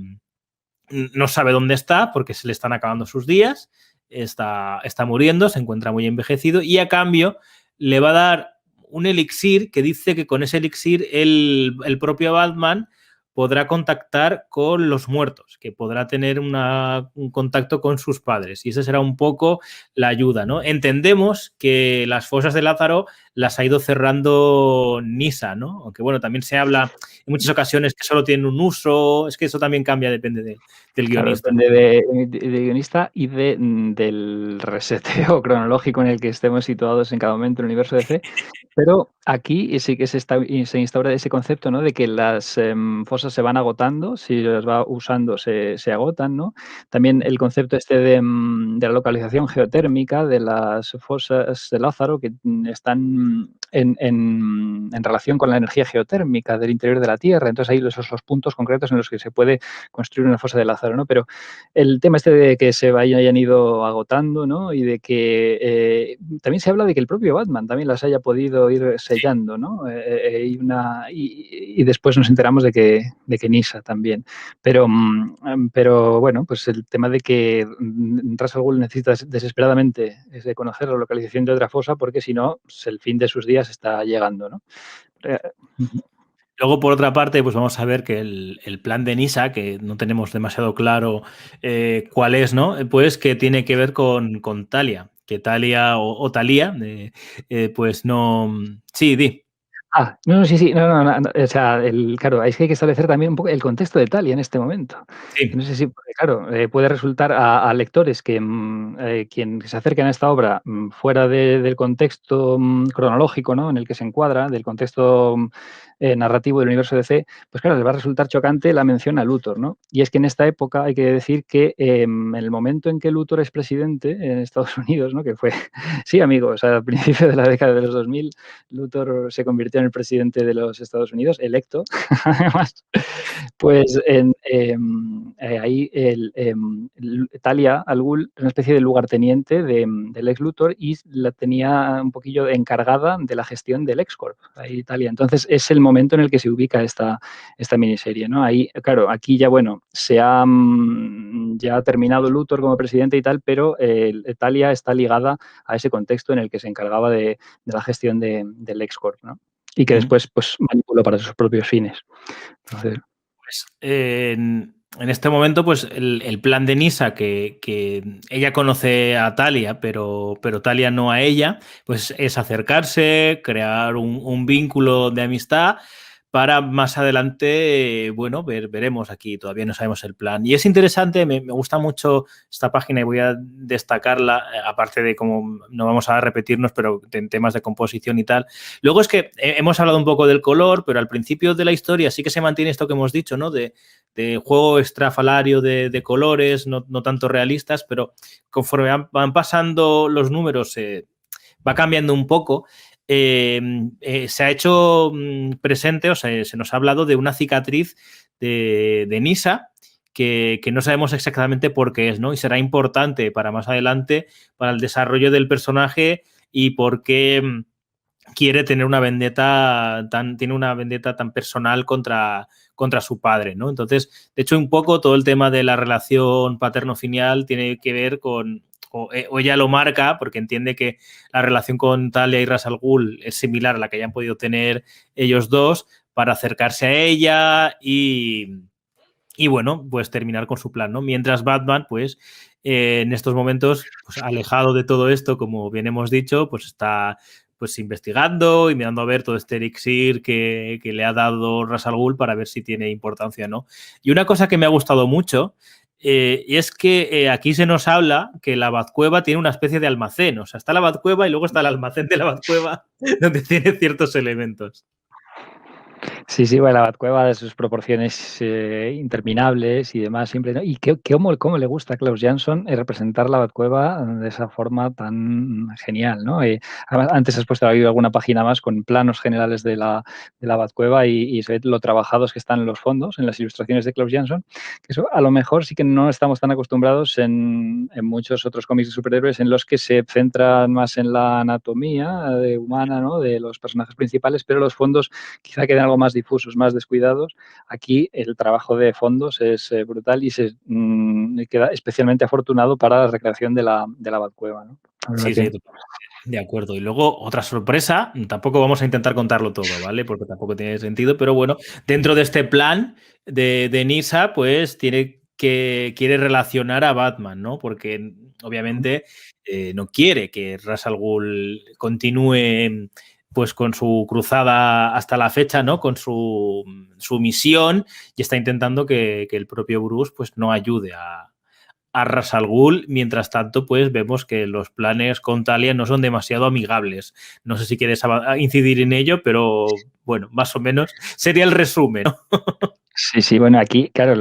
sabe dónde está porque se le están acabando sus días, está muriendo, se encuentra muy envejecido, y a cambio le va a dar un elixir que dice que con ese elixir el propio Batman podrá contactar con los muertos, que podrá tener un contacto con sus padres, y esa será un poco la ayuda, ¿no? Entendemos que las fosas de Lázaro las ha ido cerrando Nisa, ¿no? Aunque bueno, también se habla en muchas ocasiones que solo tienen un uso, es que eso también cambia, depende del Claro, guionista, ¿no? depende de guionista y del reseteo cronológico en el que estemos situados en cada momento en el universo DC. Pero aquí sí que se instaura ese concepto, ¿no? De que las fosas se van agotando, si las va usando se agotan, ¿no? También el concepto este de la localización geotérmica de las fosas de Lázaro, que están en relación con la energía geotérmica del interior de la Tierra. Entonces, hay esos los puntos concretos en los que se puede construir una fosa de Lázaro, ¿no? Pero el tema este de que se hayan ido agotando, ¿no? Y de que también se habla de que el propio Batman también las haya podido ir sellando, ¿no? Y después nos enteramos de que Nyssa también. Pero bueno, pues el tema de que Ra's al Ghul necesita desesperadamente es de conocer la localización de otra fosa, porque si no, pues el fin de sus días está llegando, ¿no? Luego, por otra parte, pues vamos a ver que el plan de Nyssa, que no tenemos demasiado claro cuál es, ¿no? Pues que tiene que ver con Talia. Que Talia o Talía, pues no... Sí, di. No, sí, sí, no, o sea, claro, es que hay que establecer también un poco el contexto de Talia en este momento. Que Sí. no sé si, porque claro, puede resultar a lectores que quien se acerquen a esta obra fuera del contexto cronológico, ¿no? En el que se encuadra, del contexto narrativo del universo DC, pues claro, les va a resultar chocante la mención a Luthor, ¿no? Y es que en esta época hay que decir que en el momento en que Luthor es presidente en Estados Unidos, ¿no? Que fue, sí, amigos, al principio de la década de los 2000, Luthor se convirtió en el presidente de los Estados Unidos, electo, además, pues ahí Talia al Ghul, una especie de lugarteniente del ex Luthor, y la tenía un poquillo encargada de la gestión del ExCorp, ahí Talia. Entonces es el momento en el que se ubica esta miniserie, ¿no? Ahí, claro, aquí ya, bueno, ya ha terminado Luthor como presidente y tal, pero Talia está ligada a ese contexto en el que se encargaba de la gestión del ExCorp, ¿no? Y que después pues, manipuló para sus propios fines. Entonces, pues, en este momento, pues el plan de Nyssa, que ella conoce a Talia, pero Talia no a ella, pues es acercarse, crear un vínculo de amistad para más adelante, bueno, veremos aquí, todavía no sabemos el plan. Y es interesante, me gusta mucho esta página y voy a destacarla, aparte de cómo no vamos a repetirnos, pero en temas de composición y tal. Luego es que hemos hablado un poco del color, pero al principio de la historia sí que se mantiene esto que hemos dicho, ¿no? De juego estrafalario de colores, no tanto realistas, pero conforme van pasando los números va cambiando un poco. Se ha hecho presente, o sea, se nos ha hablado de una cicatriz de Nyssa que no sabemos exactamente por qué es, ¿no? Y será importante para más adelante, para el desarrollo del personaje y por qué quiere tener tiene una vendetta tan personal contra su padre, ¿no? Entonces, de hecho, un poco todo el tema de la relación paterno-filial tiene que ver o ella lo marca porque entiende que la relación con Talia y Ra's al Ghul es similar a la que hayan podido tener ellos dos para acercarse a ella y bueno, pues terminar con su plan, ¿no? Mientras Batman, pues, en estos momentos, pues, alejado de todo esto, como bien hemos dicho, pues está pues investigando y mirando a ver todo este elixir que le ha dado Ra's al Ghul para ver si tiene importancia o no. Y una cosa que me ha gustado mucho es que aquí se nos habla que la Batcueva tiene una especie de almacén. O sea, está la Batcueva y luego está el almacén de la Batcueva donde tiene ciertos elementos. sí, sí, bueno, la Batcueva de sus proporciones interminables y demás, siempre, ¿no? Y cómo le gusta a Klaus Jansson representar la Batcueva de esa forma tan genial, ¿no? Además, antes has puesto ahí alguna página más con planos generales de la Batcueva y se ve lo trabajados que están en los fondos, en las ilustraciones de Klaus Jansson, que eso a lo mejor sí que no estamos tan acostumbrados en muchos otros cómics de superhéroes en los que se centran más en la anatomía humana, ¿no? De los personajes principales, pero los fondos quizá queden algo más difusos, más descuidados. Aquí el trabajo de fondos es brutal y se queda especialmente afortunado para la recreación de la Batcueva, ¿no? Sí, sí, de acuerdo. Y luego otra sorpresa, tampoco vamos a intentar contarlo todo, ¿vale? Porque tampoco tiene sentido, pero bueno, dentro de este plan de Nyssa, pues quiere relacionar a Batman, ¿no? Porque obviamente no quiere que Ra's al Ghul continúe pues con su cruzada hasta la fecha, ¿no? Con su misión y está intentando que el propio Bruce pues no ayude a Ra's al Ghul. Mientras tanto, pues vemos que los planes con Talia no son demasiado amigables. No sé si quieres incidir en ello, pero bueno, más o menos sería el resumen, ¿no? Sí, sí, bueno, aquí, claro,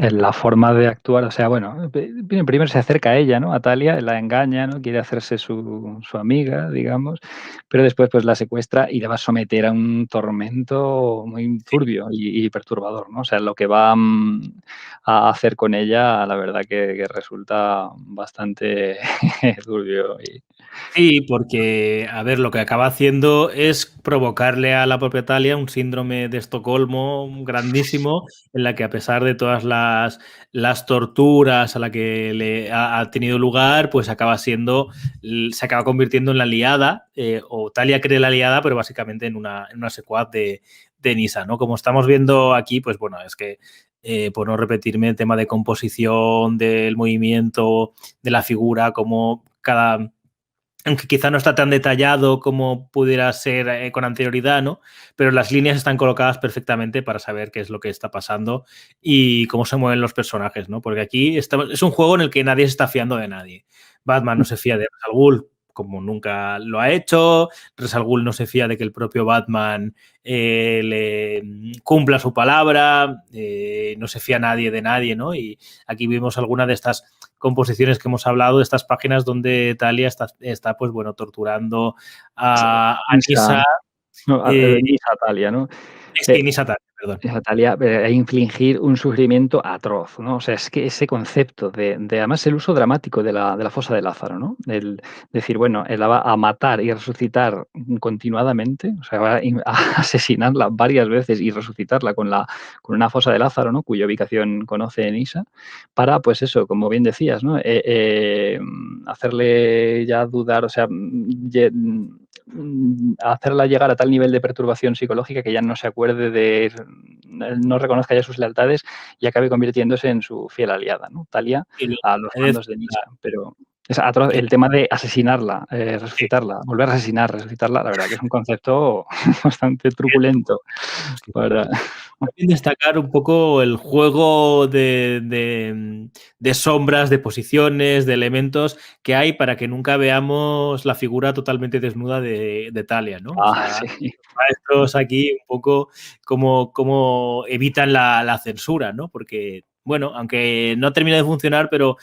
en la forma de actuar, o sea, bueno, primero se acerca a ella, ¿no? A Talia, la engaña, ¿no? Quiere hacerse su amiga, digamos, pero después pues la secuestra y la va a someter a un tormento muy Sí. turbio y perturbador, ¿no? O sea, lo que va a hacer con ella, la verdad que resulta bastante turbio. Sí, porque, a ver, lo que acaba haciendo es provocarle a la propia Talia un síndrome de Estocolmo grandísimo, en la que a pesar de todas las torturas a la que le ha tenido lugar, pues acaba siendo, se acaba convirtiendo en la aliada, o Talia cree la aliada, pero básicamente en una secuaz de Nisa, ¿no? Como estamos viendo aquí, pues bueno, es que por no repetirme, el tema de composición, del movimiento, de la figura, como cada aunque quizá no está tan detallado como pudiera ser con anterioridad, ¿no? Pero las líneas están colocadas perfectamente para saber qué es lo que está pasando y cómo se mueven los personajes, ¿no? Porque aquí es un juego en el que nadie se está fiando de nadie. Batman no se fía de Ra's al Ghul, como nunca lo ha hecho. Ra's al Ghul no se fía de que el propio Batman le cumpla su palabra, no se fía nadie de nadie, ¿no? Y aquí vimos alguna de estas composiciones que hemos hablado, de estas páginas donde Talia está pues bueno, torturando a Nisa, Nisa, no, eh, Nisa Talia, ¿no? sí, Nisa Talia, perdón. Natalia, infligir un sufrimiento atroz, ¿no? O sea, es que ese concepto además el uso dramático de la fosa de Lázaro, ¿no? El decir, bueno, él la va a matar y resucitar continuadamente, o sea, va a asesinarla varias veces y resucitarla con una fosa de Lázaro, ¿no? Cuya ubicación conoce Enisa, para, pues eso, como bien decías, ¿no? Hacerle ya dudar, o sea, hacerla llegar a tal nivel de perturbación psicológica que ya no se acuerde no reconozca ya sus lealtades y acabe convirtiéndose en su fiel aliada, ¿no? Talia Y lo a los he de decir mandos de Nisa. Pero es atroz que el tema de asesinarla, sí, resucitarla, volver a asesinar, resucitarla, la verdad que es un concepto bastante truculento sí. para... También destacar un poco el juego de sombras, de posiciones, de elementos que hay para que nunca veamos la figura totalmente desnuda de Talia, ¿no? O Ah, sea, sí. los maestros aquí un poco como evitan la censura, ¿no? Porque, bueno, aunque no termina de funcionar, pero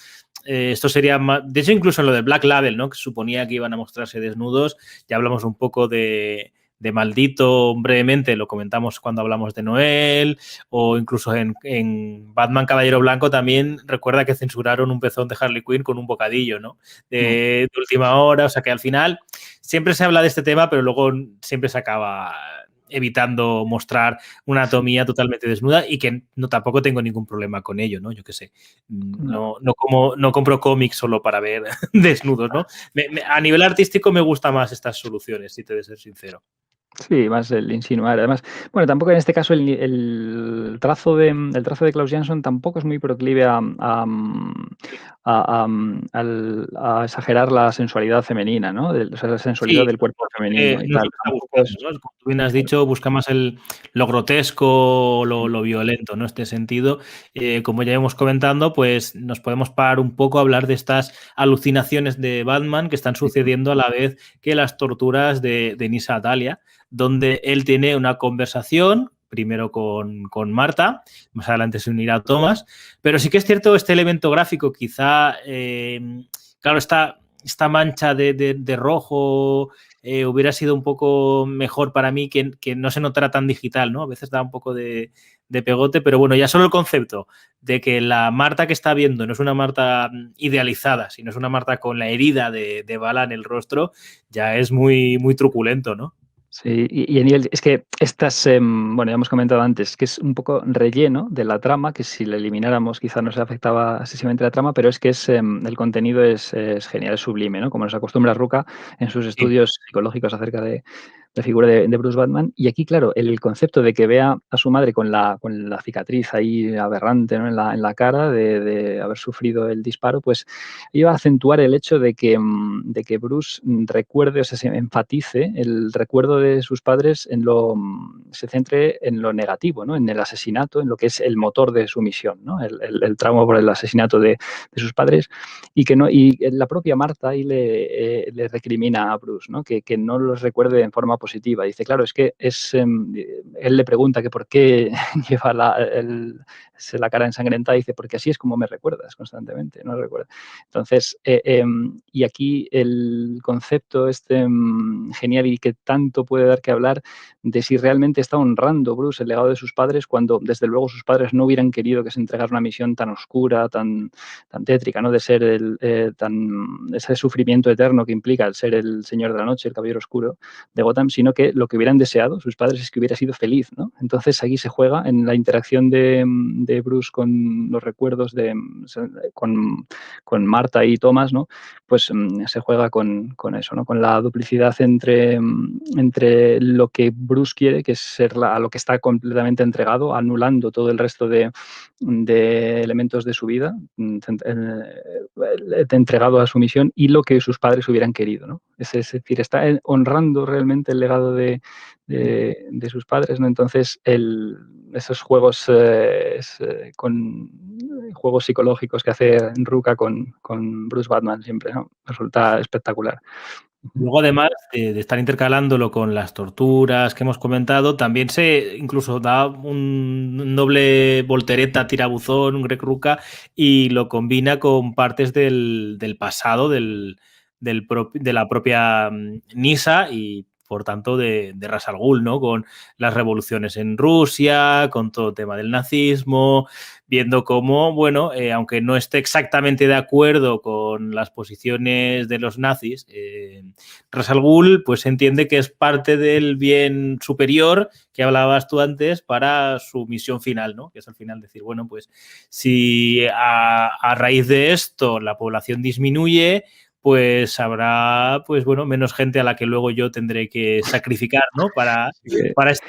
esto sería más... De hecho, incluso en lo de Black Label, ¿no? Que suponía que iban a mostrarse desnudos, ya hablamos un poco de Maldito brevemente, lo comentamos cuando hablamos de Noel, o incluso en Batman Caballero Blanco también recuerda que censuraron un pezón de Harley Quinn con un bocadillo, ¿no? De última hora, o sea que al final siempre se habla de este tema, pero luego siempre se acaba evitando mostrar una anatomía totalmente desnuda y que no tampoco tengo ningún problema con ello, ¿no? Yo qué sé. No. No compro cómics solo para ver desnudos, ¿no? A nivel artístico me gustan más estas soluciones, si te de ser sincero. Sí, más el insinuar. Además, bueno, tampoco en este caso el trazo de Klaus Jansson tampoco es muy proclive a exagerar la sensualidad femenina, ¿no? O sea, la sensualidad Sí, del cuerpo femenino y no es tal. lo que está Tampoco buscando, es... ¿no? Como tú bien has dicho, busca más lo grotesco, lo violento, ¿no? Este sentido, como ya hemos comentando, pues nos podemos parar un poco a hablar de estas alucinaciones de Batman que están sucediendo a la vez que las torturas de Nisa Talia, donde él tiene una conversación primero con Marta, más adelante se unirá Thomas, pero sí que es cierto este elemento gráfico, quizá, claro, esta mancha de rojo hubiera sido un poco mejor para mí que no se notara tan digital, ¿no? A veces da un poco de pegote, pero bueno, ya solo el concepto de que la Marta que está viendo no es una Marta idealizada, sino es una Marta con la herida de bala en el rostro, ya es muy, muy truculento, ¿no? Sí, y a nivel, es que estas, bueno, ya hemos comentado antes que es un poco relleno de la trama, que si la elimináramos quizá no se afectaba excesivamente la trama, pero es que el contenido es genial, es sublime, ¿no? Como nos acostumbra Rucka en sus Sí. estudios psicológicos acerca de la figura de Bruce Batman. Y aquí, claro, el concepto de que vea a su madre con la cicatriz ahí aberrante, ¿no? en la cara de haber sufrido el disparo, pues iba a acentuar el hecho de que Bruce recuerde, o sea, se enfatice el recuerdo de sus padres se centre en lo negativo, ¿no? En el asesinato, en lo que es el motor de su misión, ¿no? El trauma por el asesinato de sus padres y la propia Marta ahí le recrimina a Bruce, ¿no? Que no los recuerde en forma positiva. Dice, claro, es que él le pregunta que por qué lleva la cara ensangrentada y dice, porque así es como me recuerdas constantemente, no recuerdo. Entonces, y aquí el concepto genial y que tanto puede dar que hablar de si realmente está honrando Bruce el legado de sus padres cuando desde luego sus padres no hubieran querido que se entregara una misión tan oscura, tan tétrica, ¿no? De ser ese sufrimiento eterno que implica el ser el señor de la noche, el caballero oscuro de Gotham, sino que lo que hubieran deseado sus padres es que hubiera sido feliz, ¿no? Entonces aquí se juega en la interacción de Bruce con los recuerdos con Marta y Thomas, ¿no? Pues se juega con eso, ¿no? Con la duplicidad entre lo que Bruce quiere, que es ser a lo que está completamente entregado, anulando todo el resto de elementos de su vida, entregado a su misión, y lo que sus padres hubieran querido, ¿no? Es decir, está honrando realmente el legado de sus padres, ¿no? Entonces, esos juegos con juegos psicológicos que hace Ruka con Bruce Batman siempre, ¿no? Resulta espectacular. Luego, además de estar intercalándolo con las torturas que hemos comentado, también se incluso da un doble voltereta, tirabuzón, un Greg Rucka, y lo combina con partes del pasado de la propia Nisa y por tanto de Ra's al Ghul, ¿no? Con las revoluciones en Rusia, con todo el tema del nazismo, viendo cómo, bueno, aunque no esté exactamente de acuerdo con las posiciones de los nazis, Ra's al Ghul pues entiende que es parte del bien superior que hablabas tú antes para su misión final, ¿no? Que es al final decir, bueno, pues si a raíz de esto la población disminuye, pues habrá, pues bueno, menos gente a la que luego yo tendré que sacrificar, ¿no? Para este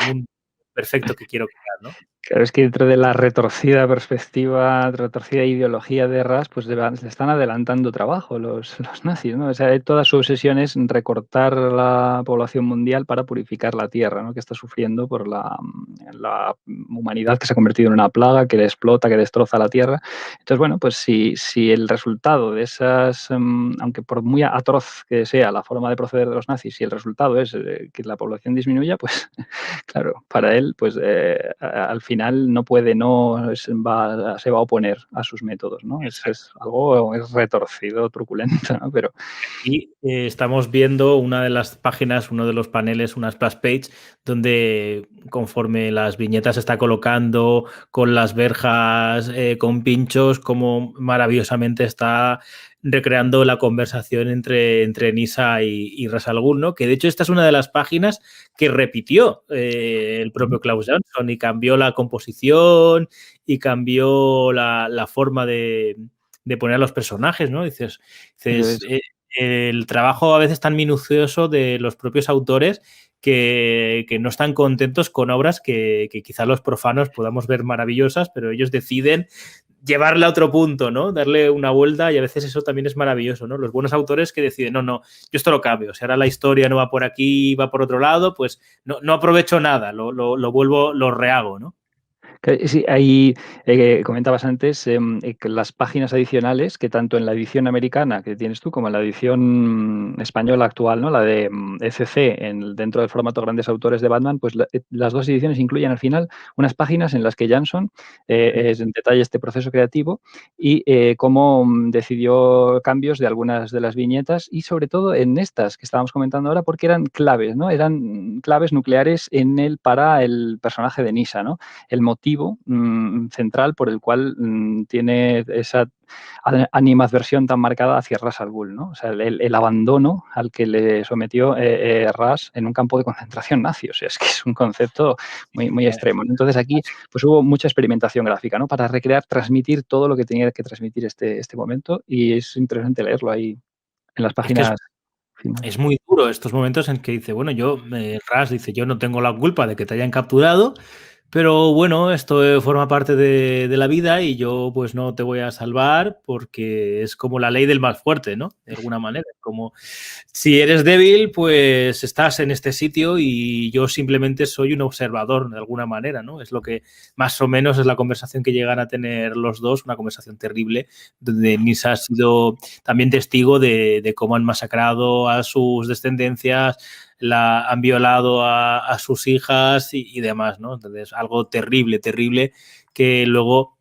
mundo perfecto que quiero crear, ¿no? Claro, es que dentro de la retorcida perspectiva, retorcida ideología de Ras, pues le están adelantando trabajo los nazis, ¿no? O sea, toda su obsesión es recortar la población mundial para purificar la Tierra, ¿no? Que está sufriendo por la humanidad que se ha convertido en una plaga, que explota, que destroza la Tierra. Entonces, bueno, pues si el resultado de esas, aunque por muy atroz que sea la forma de proceder de los nazis, si el resultado es que la población disminuya, pues claro, para él, pues al final no puede, se va a oponer a sus métodos, ¿no? Es algo retorcido, truculento, ¿no? Pero y estamos viendo una de las páginas, uno de los paneles, una splash page, donde conforme las viñetas se está colocando con las verjas, con pinchos, como maravillosamente está recreando la conversación entre Nisa y Ra's al Ghul, ¿no? Que de hecho esta es una de las páginas que repitió el propio Klaus Johnson y cambió la composición y cambió la forma de poner a los personajes, ¿no? Dices el trabajo a veces tan minucioso de los propios autores que no están contentos con obras que quizá los profanos podamos ver maravillosas, pero ellos deciden llevarla a otro punto, ¿no? Darle una vuelta y a veces eso también es maravilloso, ¿no? Los buenos autores que deciden, no, yo esto lo cambio, si ahora la historia no va por aquí, va por otro lado, pues no aprovecho nada, lo vuelvo, lo rehago, ¿no? Sí, ahí comentabas antes que las páginas adicionales que tanto en la edición americana que tienes tú como en la edición española actual, ¿no? La de ECC, dentro del formato Grandes Autores de Batman, pues las dos ediciones incluyen al final unas páginas en las que Jansson es en detalle este proceso creativo y cómo decidió cambios de algunas de las viñetas y sobre todo en estas que estábamos comentando ahora porque eran claves, ¿no? Eran claves nucleares para el personaje de Nisa, ¿no? El motivo central por el cual tiene esa animadversión tan marcada hacia Ra's al Ghul, ¿no? O sea, el abandono al que le sometió Ra's en un campo de concentración nazi. O sea, es que es un concepto muy extremo, ¿no? Entonces aquí pues hubo mucha experimentación gráfica, ¿no? Para recrear, transmitir todo lo que tenía que transmitir este momento y es interesante leerlo ahí en las Es que páginas. es muy duro estos momentos en que dice, bueno, Ras dice, yo no tengo la culpa de que te hayan capturado, pero bueno, esto forma parte de la vida y yo pues no te voy a salvar porque es como la ley del más fuerte, ¿no? De alguna manera, como si eres débil, pues estás en este sitio y yo simplemente soy un observador de alguna manera, ¿no? Es lo que más o menos es la conversación que llegan a tener los dos, una conversación terrible, donde Nisa ha sido también testigo de cómo han masacrado a sus descendencias, han violado a sus hijas y demás, ¿no? Entonces, algo terrible, terrible, que luego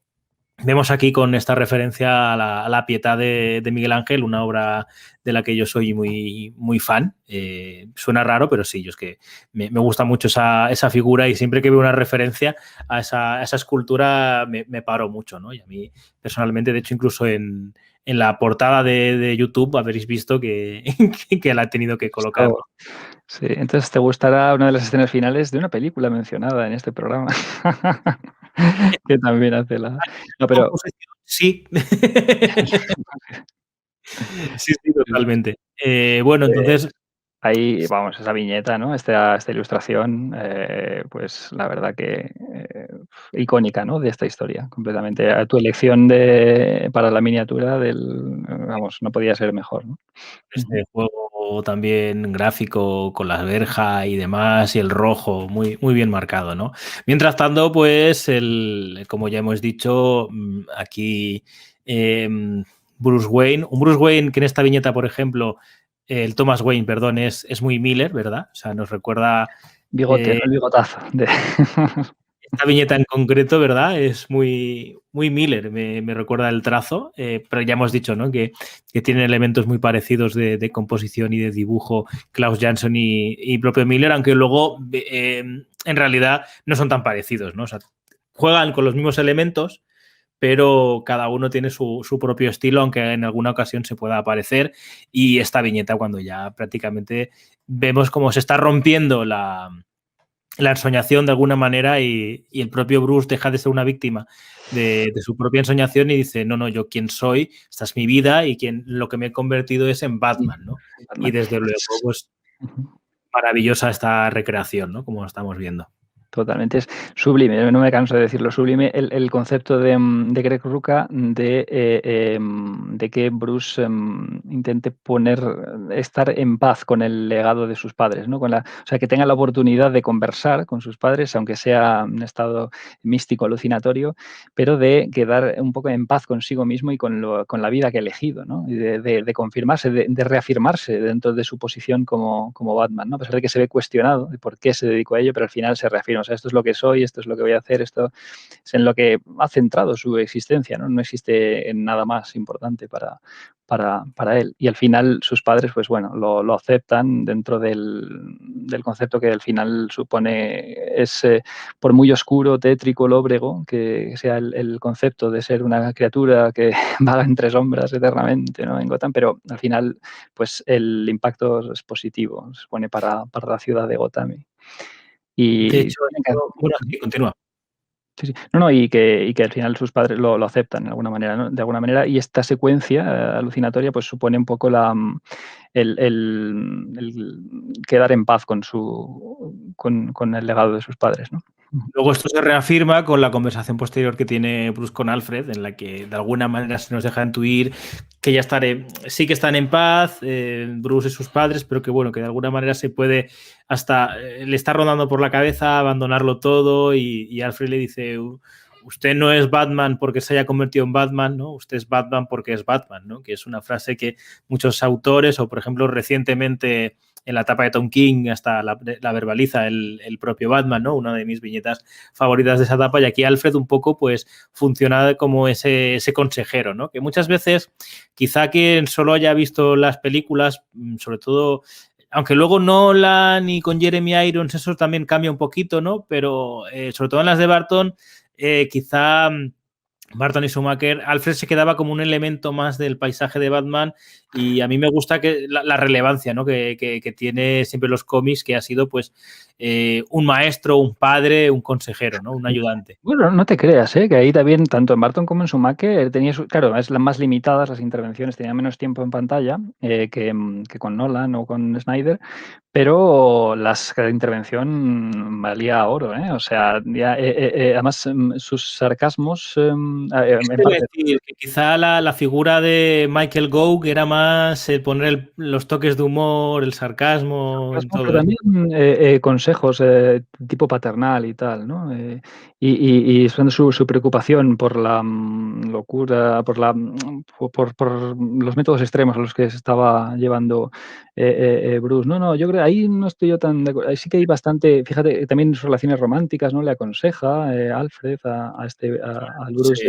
vemos aquí con esta referencia a la Pietà de Miguel Ángel, una obra de la que yo soy muy, muy fan. Suena raro, pero sí, yo es que me gusta mucho esa figura, y siempre que veo una referencia a esa escultura me paro mucho, ¿no? Y a mí personalmente, de hecho, incluso en la portada de YouTube habréis visto que la he tenido que colocar, ¿no? Sí, entonces te gustará una de las escenas finales de una película mencionada en este programa. Que también hace la... No, pero... Sí. Sí, totalmente. Bueno, entonces... Ahí, vamos, esa viñeta, ¿no? Esta ilustración, pues la verdad que icónica, ¿no? De esta historia, completamente. Tu elección para la miniatura vamos, no podía ser mejor, ¿no? Este juego también gráfico con la verja y demás, y el rojo, muy, muy bien marcado, ¿no? Mientras tanto, pues, como ya hemos dicho, aquí Bruce Wayne, un Bruce Wayne que en esta viñeta, por ejemplo, el Thomas Wayne, perdón, es muy Miller, ¿verdad? O sea, nos recuerda... Bigote, ¿no? El bigotazo. Esta viñeta en concreto, ¿verdad? Es muy, muy Miller, me recuerda el trazo, pero ya hemos dicho, ¿no? Que tienen elementos muy parecidos de composición y de dibujo, Klaus Jansson y propio Miller, aunque luego en realidad no son tan parecidos, ¿no? O sea, juegan con los mismos elementos, pero cada uno tiene su propio estilo, aunque en alguna ocasión se pueda parecer. Y esta viñeta, cuando ya prácticamente vemos cómo se está rompiendo la ensoñación de alguna manera, y el propio Bruce deja de ser una víctima de su propia ensoñación y dice, no, yo quién soy, esta es mi vida, y lo que me he convertido es en Batman, ¿no? Batman. Y desde luego, pues, maravillosa esta recreación, ¿no? Como estamos viendo. Totalmente, es sublime, no me canso de decirlo, sublime el concepto de Greg Rucka de que Bruce intente estar en paz con el legado de sus padres, ¿no? O sea, que tenga la oportunidad de conversar con sus padres, aunque sea un estado místico, alucinatorio, pero de quedar un poco en paz consigo mismo y con la vida que ha elegido, ¿no? Y de confirmarse, de reafirmarse dentro de su posición como Batman, ¿no? A pesar de que se ve cuestionado de por qué se dedicó a ello, pero al final se reafirma. O sea, esto es lo que soy, esto es lo que voy a hacer, esto es en lo que ha centrado su existencia, ¿no? No existe nada más importante para él. Y al final sus padres, pues bueno, lo aceptan dentro del concepto que al final supone es, por muy oscuro, tétrico, lóbrego, que sea el concepto de ser una criatura que vaga entre sombras eternamente, ¿no? En Gotham, pero al final, pues el impacto es positivo, se supone para la ciudad de Gotham. De hecho, bueno, sí, continúa. Sí. No, y que al final sus padres lo aceptan de alguna manera, ¿no? De alguna manera, y esta secuencia alucinatoria pues supone un poco el quedar en paz con el legado de sus padres, ¿no? Luego esto se reafirma con la conversación posterior que tiene Bruce con Alfred, en la que de alguna manera se nos deja intuir que ya sí que están en paz, Bruce y sus padres, pero que bueno, que de alguna manera se puede hasta, le está rondando por la cabeza abandonarlo todo, y Alfred le dice, usted no es Batman porque se haya convertido en Batman, ¿no? Usted es Batman porque es Batman, ¿no? Que es una frase que muchos autores, o por ejemplo recientemente en la etapa de Tom King, hasta la verbaliza el propio Batman, ¿no? Una de mis viñetas favoritas de esa etapa, y aquí Alfred un poco pues funciona como ese consejero, ¿no? Que muchas veces, quizá quien solo haya visto las películas, sobre todo, aunque luego Nolan y con Jeremy Irons eso también cambia un poquito, ¿no? Pero sobre todo en las de Barton, quizá Barton y Schumacher, Alfred se quedaba como un elemento más del paisaje de Batman, y a mí me gusta que la relevancia, ¿no? que tiene siempre los cómics, que ha sido pues un maestro, un padre, un consejero, ¿no? Un ayudante. Bueno, no te creas, que ahí también, tanto en Barton como en Schumacher, claro, es las más limitadas las intervenciones, tenía menos tiempo en pantalla que con Nolan o con Snyder, pero cada intervención valía oro, O sea, además sus sarcasmos... Decir que quizá la figura de Michael Gough era más el poner los toques de humor, el sarcasmo, en Pero todo eso. también consejos tipo paternal y tal, ¿no? Y son su preocupación por la locura, por los métodos extremos a los que se estaba llevando Bruce. No, yo creo ahí no estoy yo tan de acuerdo. Ahí sí que hay bastante, fíjate, también sus relaciones románticas, ¿no? Le aconseja Alfred al Bruce Sí.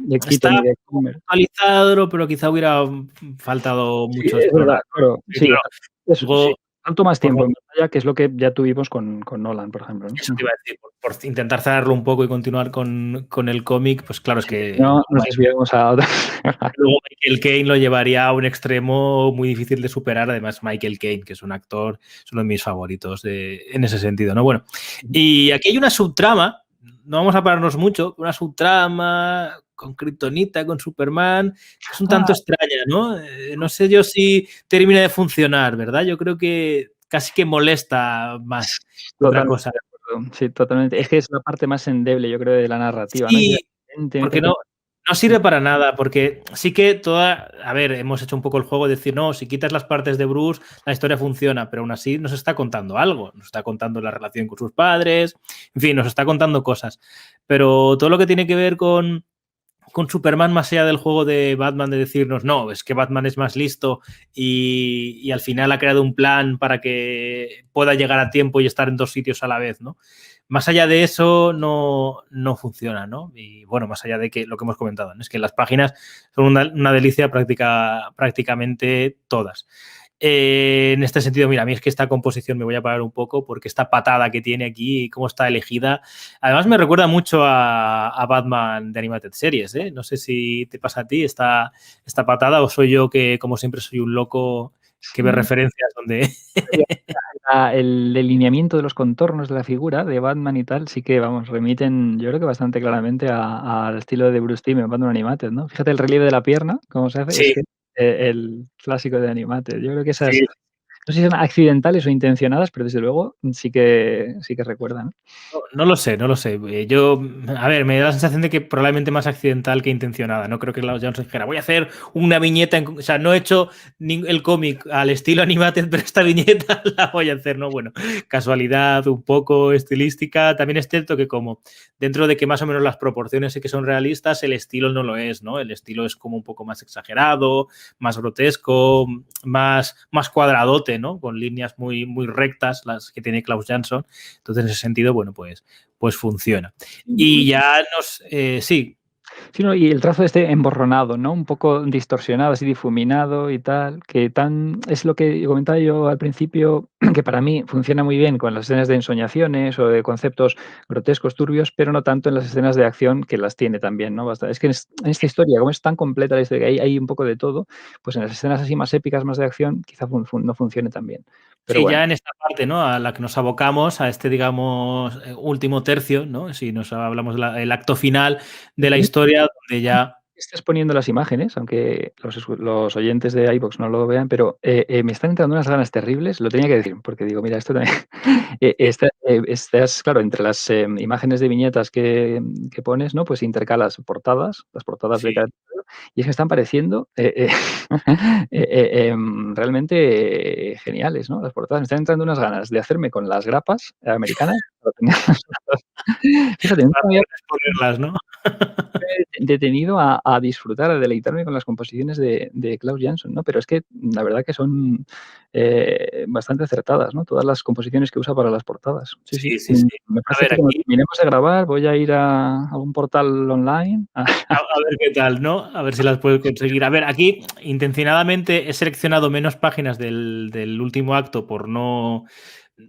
de Está Keaton y de Kilmer. actualizado, pero quizá hubiera faltado Sí, mucho es verdad, explorar. claro. Y Sí, claro, eso, sí. luego, Tanto más por tiempo en pantalla, que es lo que ya tuvimos con Nolan, por ejemplo, ¿no? eso te iba a decir, por intentar cerrarlo un poco y continuar con el cómic, pues claro, es Sí, si que no nos desviamos a otra. luego Michael Caine lo llevaría a un extremo muy difícil de superar. Además, Michael Caine, que es un actor, es uno de mis favoritos en ese sentido, ¿no? Bueno, y aquí hay una subtrama, no vamos a pararnos mucho, una subtrama con Kryptonita, con Superman, que es un tanto Ah, extraña, ¿no? No sé yo si termina de funcionar, ¿verdad? Yo creo que casi que molesta más que otra totalmente cosa. de acuerdo. Sí, totalmente. Es que es la parte más endeble, yo creo, de la narrativa, ¿no? Y Sí, evidentemente porque no sirve para nada, porque sí que a ver, hemos hecho un poco el juego de decir, no, si quitas las partes de Bruce, la historia funciona, pero aún así nos está contando algo, nos está contando la relación con sus padres, en fin, nos está contando cosas. Pero todo lo que tiene que ver con Superman, más allá del juego de Batman, de decirnos, no, es que Batman es más listo y al final ha creado un plan para que pueda llegar a tiempo y estar en dos sitios a la vez, ¿no? Más allá de eso, no funciona, ¿no? Y bueno, más allá de que lo que hemos comentado, ¿no? Es que las páginas son una delicia prácticamente todas. En este sentido, mira, a mí es que esta composición me voy a parar un poco porque esta patada que tiene aquí y cómo está elegida, además me recuerda mucho a Batman de Animated Series, ¿eh? No sé si te pasa a ti esta patada o soy yo que, como siempre, soy un loco que ve sí, referencias donde... el delineamiento de los contornos de la figura de Batman y tal, sí que, vamos, remiten, yo creo que bastante claramente al estilo de Bruce Timm en Batman Animated, ¿no? Fíjate el relieve de la pierna, cómo se hace, es Sí, que el clásico de Animated. Yo creo que esas, sí. no sé si son accidentales o intencionadas, pero desde luego sí que recuerdan, ¿no? No lo sé, no lo sé. Yo, a ver, me da la sensación de que probablemente más accidental que intencionada. No creo que Klaus Johnson dijera, voy a hacer una viñeta. O sea, no he hecho el cómic al estilo animated, pero esta viñeta la voy a hacer, ¿no? Bueno, casualidad, un poco estilística. También es cierto que como dentro de que más o menos las proporciones sí que son realistas, el estilo no lo es, ¿no? El estilo es como un poco más exagerado, más grotesco, más cuadradote, ¿no? Con líneas muy rectas, las que tiene Klaus Johnson. Entonces, en ese sentido, bueno, pues funciona. Y ya sí, Sí, no, y el trazo este emborronado, ¿no? Un poco distorsionado, así difuminado y tal, que es lo que comentaba yo al principio, que para mí funciona muy bien con las escenas de ensoñaciones o de conceptos grotescos, turbios, pero no tanto en las escenas de acción, que las tiene también, ¿no? Es que en esta historia, como es tan completa la historia, que hay un poco de todo, pues en las escenas así más épicas, más de acción, quizá no funcione tan bien. Pero sí, bueno. ya en esta parte, ¿no? A la que nos abocamos, a este, digamos, último tercio, ¿no? Si nos hablamos del acto final de la historia, donde ya... Estás poniendo las imágenes, aunque los oyentes de iVoox no lo vean, pero me están entrando unas ganas terribles, lo tenía que decir, porque digo, mira, esto también, estás, claro, entre las imágenes de viñetas que pones, ¿no? Pues intercalas las portadas de Sí, cada episodio, y es que están pareciendo realmente geniales, ¿no? Las portadas, me están entrando unas ganas de hacerme con las grapas americanas. Fíjate, nunca para me había poder exponerlas, ¿no? detenido a disfrutar, a deleitarme con las composiciones de Klaus Jansson, ¿no? Pero es que la verdad que son bastante acertadas, ¿no? Todas las composiciones que usa para las portadas. Sí, sí. Sí, sí, sí. Me A parece ver, que cuando aquí terminemos de grabar voy a ir a algún portal online. a ver qué tal, ¿no? A ver si las puedo conseguir. A ver, aquí intencionadamente he seleccionado menos páginas del último acto por no...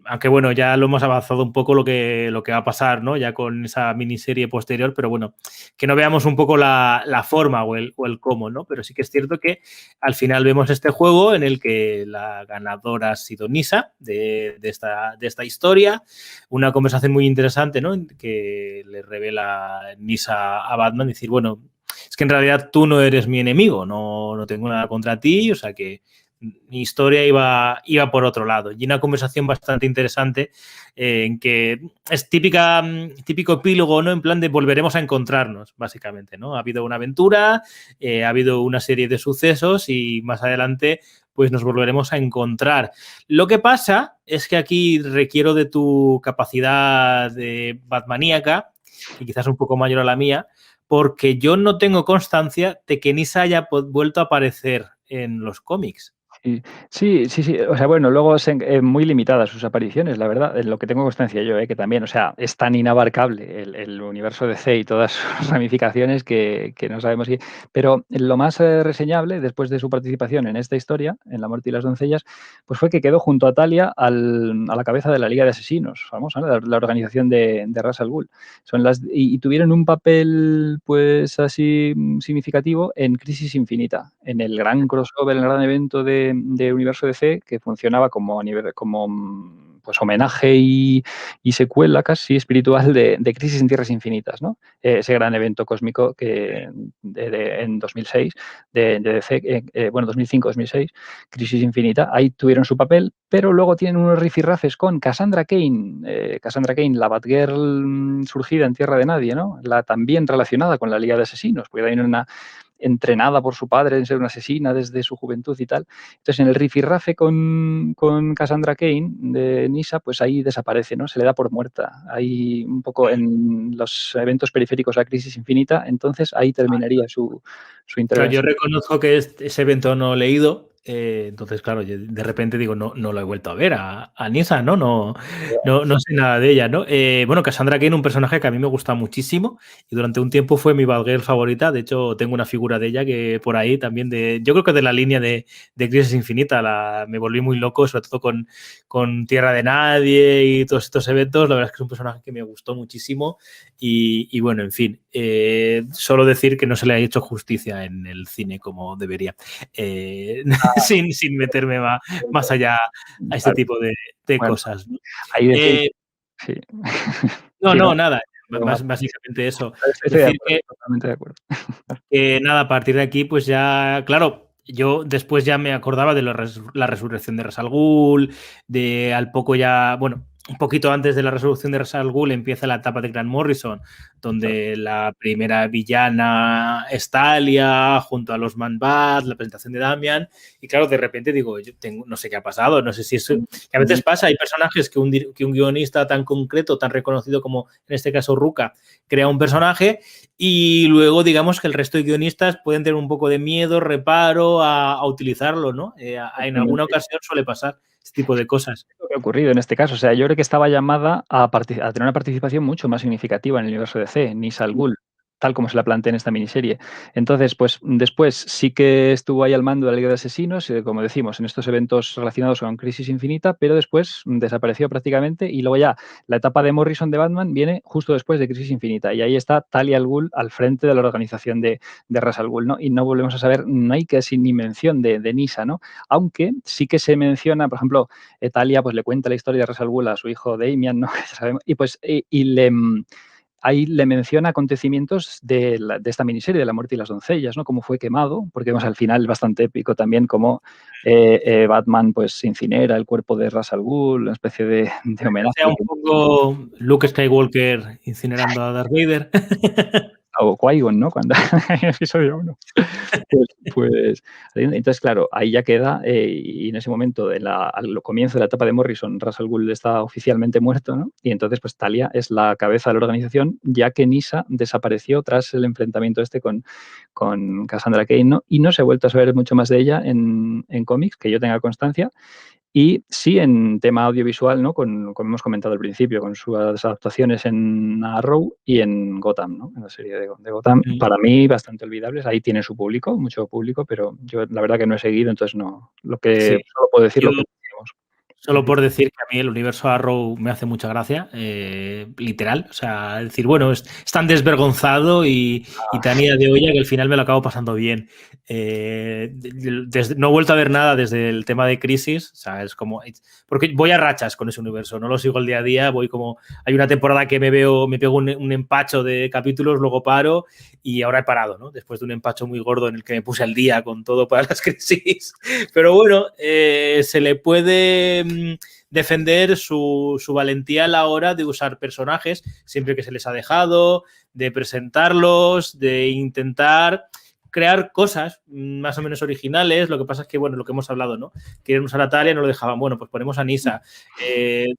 Aunque bueno, ya lo hemos avanzado un poco lo que va a pasar, ¿no? Ya con esa miniserie posterior, pero bueno, que no veamos un poco la forma o el cómo, ¿no? Pero sí que es cierto que al final vemos este juego en el que la ganadora ha sido Nisa de esta historia. Una conversación muy interesante, ¿no? Que le revela Nisa a Batman, decir, bueno, es que en realidad tú no eres mi enemigo, no tengo nada contra ti, o sea que mi historia iba por otro lado. Y una conversación bastante interesante en que es típico epílogo, ¿no? En plan de volveremos a encontrarnos, básicamente, ¿no? Ha habido una aventura, ha habido una serie de sucesos y más adelante pues nos volveremos a encontrar. Lo que pasa es que aquí requiero de tu capacidad de batmaníaca, que quizás es un poco mayor a la mía, porque yo no tengo constancia de que Nisa haya vuelto a aparecer en los cómics. Sí, sí, sí. O sea, bueno, luego son muy limitadas sus apariciones, la verdad. En lo que tengo constancia yo, que también, o sea, es tan inabarcable el universo de C y todas sus ramificaciones que no sabemos si. Pero lo más reseñable, después de su participación en esta historia, en La muerte y las doncellas, pues fue que quedó junto a Talia a la cabeza de la Liga de Asesinos, famosa, ¿no? La organización de Ra's al Ghul. Y tuvieron un papel, pues así significativo en Crisis Infinita, en el gran crossover, el gran evento de Universo DC que funcionaba como pues homenaje y secuela casi espiritual de Crisis en Tierras Infinitas, ¿no? Ese gran evento cósmico que en 2006, de DC, bueno, 2005-2006, Crisis Infinita, ahí tuvieron su papel, pero luego tienen unos rifirrafes con Cassandra Cain, la Batgirl surgida en Tierra de Nadie, ¿no? La también relacionada con la Liga de Asesinos, porque hay una entrenada por su padre en ser una asesina desde su juventud y tal. Entonces, en el rifirrafe con Cassandra Cain de Nisa, pues ahí desaparece, ¿no? Se le da por muerta. Ahí un poco en los eventos periféricos a Crisis Infinita, entonces ahí terminaría su Claro, yo intervención. reconozco que ese evento no lo he leído, entonces, claro, yo de repente digo, no lo he vuelto a ver a Nisa, ¿no? No sé nada de ella, ¿no? Bueno, Cassandra Cain, un personaje que a mí me gusta muchísimo y durante un tiempo fue mi Batgirl favorita. De hecho, tengo una figura de ella que por ahí también yo creo que de la línea de Crisis Infinita, me volví muy loco, sobre todo con Tierra de Nadie y todos estos eventos. La verdad es que es un personaje que me gustó muchísimo y bueno, en fin, solo decir que no se le ha hecho justicia en el cine como debería, sin meterme más allá a este tipo de Bueno, cosas, ¿no? ahí decir, sí. Sí, no, Nada, algo más. básicamente eso. Estoy de Decir acuerdo, totalmente de acuerdo. que nada, a partir de aquí, pues ya, claro, yo después ya me acordaba de la resurrección de Ra's al Ghul, de al poco ya, bueno, un poquito antes de la resurrección de Ra's al Ghul empieza la etapa de Grant Morrison, donde la primera villana es Talia, junto a los Man-Bat, la presentación de Damian, y claro, de repente digo, no sé qué ha pasado, no sé si eso, que a veces pasa, hay personajes que un guionista tan concreto, tan reconocido como en este caso Rucka, crea un personaje y luego digamos que el resto de guionistas pueden tener un poco de miedo, reparo a utilizarlo, ¿no? En alguna ocasión suele pasar este tipo de cosas. Lo que ha ocurrido en este caso. O sea, yo creo que estaba llamada a tener una participación mucho más significativa en el universo DC, Nisa al Ghul, tal como se la plantea en esta miniserie. Entonces, pues después sí que estuvo ahí al mando de la Liga de Asesinos, como decimos, en estos eventos relacionados con Crisis Infinita, pero después desapareció prácticamente y luego ya la etapa de Morrison de Batman viene justo después de Crisis Infinita y ahí está Talia al Ghul al frente de la organización de Ra's al Ghul, ¿no? Y no volvemos a saber, no hay casi ni mención de Nisa, ¿no? Aunque sí que se menciona, por ejemplo, Talia pues le cuenta la historia de Ra's al Ghul a su hijo Damian, ¿no? Y pues ahí le menciona acontecimientos de esta miniserie de La muerte y las doncellas, ¿no? Cómo fue quemado, porque vemos al final bastante épico también cómo Batman pues incinera el cuerpo de Ra's al Ghul, una especie de homenaje. Sea un poco Luke Skywalker incinerando a Darth Vader. O Qui-Gon, ¿no? Cuando en episodio 1. Pues, entonces, claro, ahí ya queda, y en ese momento, al comienzo de la etapa de Morrison, Ra's al Ghul está oficialmente muerto, ¿no? Y entonces, pues Talia es la cabeza de la organización, ya que Nisa desapareció tras el enfrentamiento este con Cassandra Cain, ¿no? Y no se ha vuelto a saber mucho más de ella en cómics, que yo tenga constancia. Y sí en tema audiovisual, ¿no? Como hemos comentado al principio, con sus adaptaciones en Arrow y en Gotham, ¿no? En la serie de Gotham, para mí bastante olvidables. Ahí tiene su público, mucho público, pero yo la verdad que no he seguido, entonces no. Lo que Sí. solo puedo decir Yo, lo que decíamos. Solo por decir que a mí el universo Arrow me hace mucha gracia, literal. O sea, decir, bueno, es tan desvergonzado y tan ida de olla que al final me lo acabo pasando bien. No he vuelto a ver nada desde el tema de Crisis. O sea, es como. Porque voy a rachas con ese universo, no lo sigo el día a día. Voy como. Hay una temporada que me pego un empacho de capítulos, luego paro y ahora he parado, ¿no? Después de un empacho muy gordo en el que me puse al día con todo para las Crisis. Pero bueno, se le puede defender su valentía a la hora de usar personajes siempre que se les ha dejado, de presentarlos, de intentar crear cosas más o menos originales. Lo que pasa es que, bueno, lo que hemos hablado, ¿no? Quieren usar a Talia, no lo dejaban. Bueno, pues ponemos a Nisa.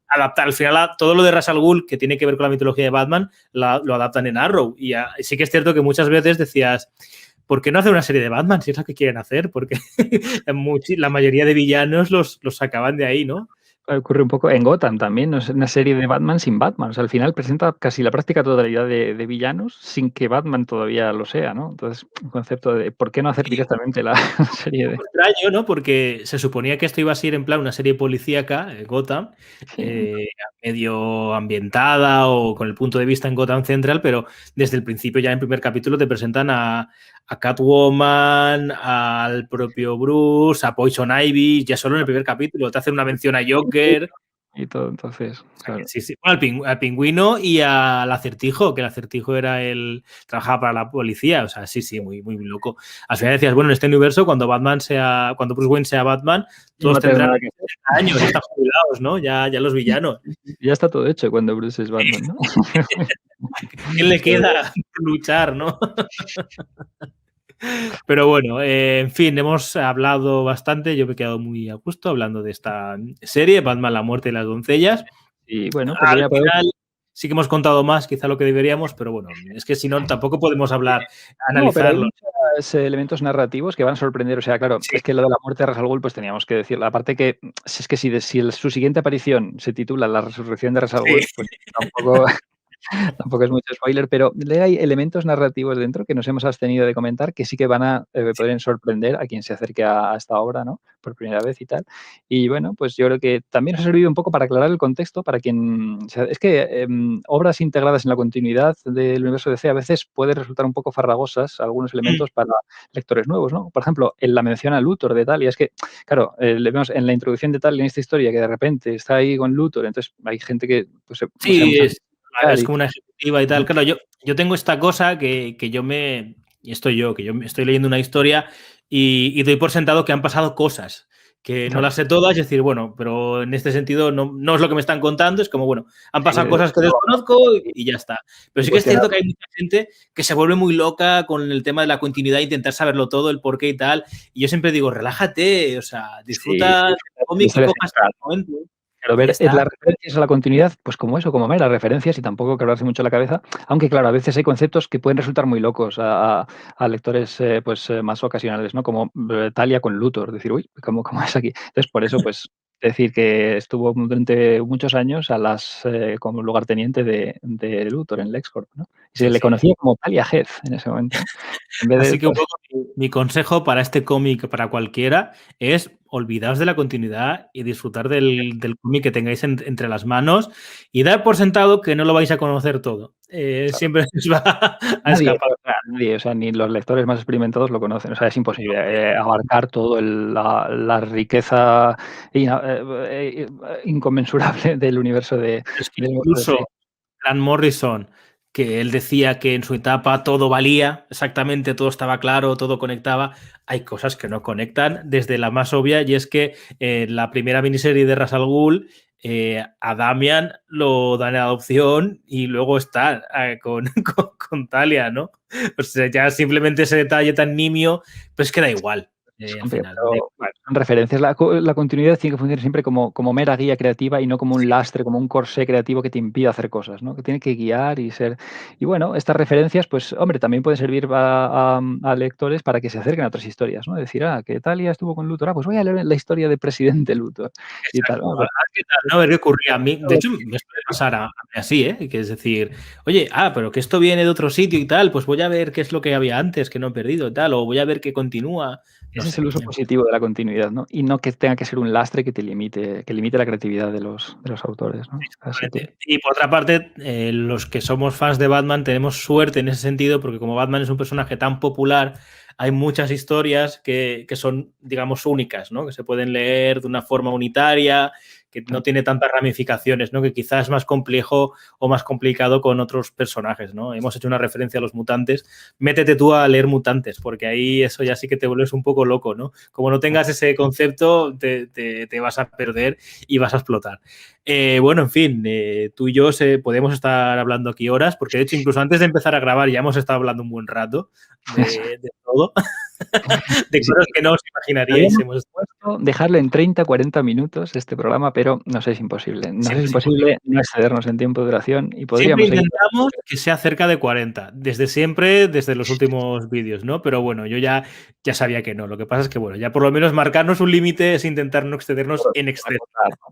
Adaptar, al final, todo lo de Ra's al Ghul, que tiene que ver con la mitología de Batman, lo adaptan en Arrow. Y sí que es cierto que muchas veces decías, ¿por qué no hacer una serie de Batman si es la que quieren hacer? Porque la mayoría de villanos los sacaban de ahí, ¿no? Ocurre un poco en Gotham también, ¿no? Es una serie de Batman sin Batman. O sea, al final presenta casi la práctica totalidad de villanos sin que Batman todavía lo sea, ¿no? Entonces, un concepto de ¿por qué no hacer directamente la serie de...? Extraño, ¿no? Porque se suponía que esto iba a ser en plan una serie policíaca, Gotham, Sí. medio ambientada o con el punto de vista en Gotham Central, pero desde el principio, ya en el primer capítulo, te presentan a Catwoman, al propio Bruce, a Poison Ivy, ya solo en el primer capítulo. Te hacen una mención a Joker. Y todo, entonces, claro. Sí, sí. Bueno, al pingüino y al acertijo, que el acertijo trabajaba para la policía. O sea, sí, muy, muy loco. Al final decías, bueno, en este universo, cuando Bruce Wayne sea Batman, todos No tendrán nada que 30 años, están jubilados, ¿no? Ya los villanos. Ya está todo hecho cuando Bruce es Batman, ¿no? ¿Quién le queda luchar, no? Pero bueno, en fin, hemos hablado bastante. Yo me he quedado muy a gusto hablando de esta serie, Batman, la muerte de las doncellas. Y bueno, pues Al final sí que hemos contado más quizá lo que deberíamos, pero bueno, es que si no tampoco podemos no, pero hay analizarlo. muchos elementos narrativos que van a sorprender. O sea, claro, Sí. es que lo de la muerte de Ra's al Ghul, pues teníamos que decirlo. Aparte que, es que si su siguiente aparición se titula La resurrección de Ra's al Ghul, pues tampoco es mucho spoiler, pero hay elementos narrativos dentro que nos hemos abstenido de comentar que sí que van a podrían sorprender a quien se acerque a esta obra, ¿no? Por primera vez y tal. Y bueno, pues yo creo que también nos ha servido un poco para aclarar el contexto para quien... O sea, es que obras integradas en la continuidad del universo DC a veces pueden resultar un poco farragosas algunos elementos para lectores nuevos, ¿no? Por ejemplo, en la mención a Luthor de Talia, es que, claro, le vemos en la introducción de Talia en esta historia que de repente está ahí con Luthor, entonces hay gente que, pues, no sé, Sí, es como una ejecutiva y tal. Claro, yo tengo esta cosa que estoy leyendo una historia y doy por sentado que han pasado cosas, que no las sé todas, es decir, bueno, pero en este sentido no es lo que me están contando, es como, bueno, han pasado cosas que desconozco y ya está. Pero sí que es cierto que hay mucha gente que se vuelve muy loca con el tema de la continuidad, intentar saberlo todo, el porqué y tal, y yo siempre digo, relájate, o sea, disfruta del cómic y cojas el momento. Pero ver las referencias a la continuidad, pues como eso, como meras referencias y tampoco quebrarse mucho la cabeza, aunque claro, a veces hay conceptos que pueden resultar muy locos a lectores más ocasionales, ¿no? Como Talia con Luthor, decir, uy, ¿cómo es aquí? Entonces, por eso, pues decir que estuvo durante muchos años como lugarteniente de Luthor en LexCorp, ¿no? Y se le conocía como Talia Head en ese momento. En vez Así de, que un poco mi consejo para este cómic, para cualquiera, es olvidaos de la continuidad y disfrutar del cómic que tengáis entre las manos y dar por sentado que no lo vais a conocer todo. Siempre os va a escapar. Nadie, o sea, ni los lectores más experimentados lo conocen. O sea, es imposible abarcar toda la riqueza inconmensurable del universo de... Es que incluso Grant Morrison, que él decía que en su etapa todo valía, exactamente todo estaba claro, todo conectaba. Hay cosas que no conectan, desde la más obvia, y es que la primera miniserie de Ra's al Ghul, a Damian lo dan en adopción y luego está con Talia, ¿no? O sea, ya simplemente ese detalle tan nimio, pues queda igual. Al final. Son referencias. La continuidad tiene que funcionar siempre como mera guía creativa y no como un lastre, como un corsé creativo que te impide hacer cosas, ¿no? Que tiene que guiar y ser... Y bueno, estas referencias, pues, hombre, también pueden servir a lectores para que se acerquen a otras historias, ¿no? Decir, que Talia estuvo con Luthor, pues voy a leer la historia del presidente Luthor. Y tal, ¿no? ¿Qué tal? ¿No? A ver qué ocurría a mí. De hecho, me suele pasar a mí así, ¿eh? Que es decir, oye, pero que esto viene de otro sitio y tal, pues voy a ver qué es lo que había antes, que no he perdido y tal, o voy a ver qué continúa. No Ese es sé. el uso positivo de la continuidad, ¿no? Y no que tenga que ser un lastre que limite la creatividad de los autores, ¿no? Así que Exactamente. Y por otra parte, los que somos fans de Batman tenemos suerte en ese sentido, porque como Batman es un personaje tan popular, hay muchas historias que son, digamos, únicas, ¿no? Que se pueden leer de una forma unitaria, que no tiene tantas ramificaciones, ¿no? Que quizás es más complejo o más complicado con otros personajes, ¿no? Hemos hecho una referencia a los mutantes. Métete tú a leer mutantes, porque ahí eso ya sí que te vuelves un poco loco, ¿no? Como no tengas ese concepto, te vas a perder y vas a explotar. Bueno, en fin, tú y yo podemos estar hablando aquí horas, porque de hecho, incluso antes de empezar a grabar, ya hemos estado hablando un buen rato de todo, de sí. cosas que no os imaginaríais. Habíamos puesto dejarlo en 30, 40 minutos este programa, pero nos es imposible. Nos es Siempre es imposible imposible. no excedernos en tiempo de duración y Siempre podríamos seguir. intentamos que sea cerca de 40, desde siempre, desde los últimos vídeos, ¿no? Pero bueno, yo ya sabía que no. Lo que pasa es que, bueno, ya por lo menos marcarnos un límite es intentar no excedernos en exceso.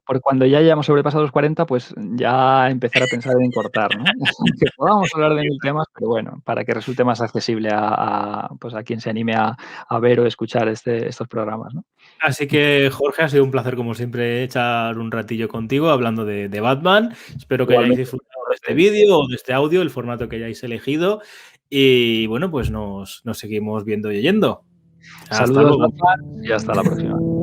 Porque cuando ya hayamos sobrepasado los 40, pues ya empezar a pensar en cortar, ¿no? Que podamos hablar de 1000 temas, pero bueno, para que resulte más accesible pues a quien se anime a ver o escuchar estos programas, ¿no? Así que, Jorge, ha sido un placer, como siempre, echar un ratillo contigo hablando de Batman. Espero que hayáis Igualmente, disfrutado de este vídeo o de este audio, el formato que hayáis elegido. Y bueno, pues nos seguimos viendo y oyendo. Hasta saludos, luego. Batman, y hasta la próxima.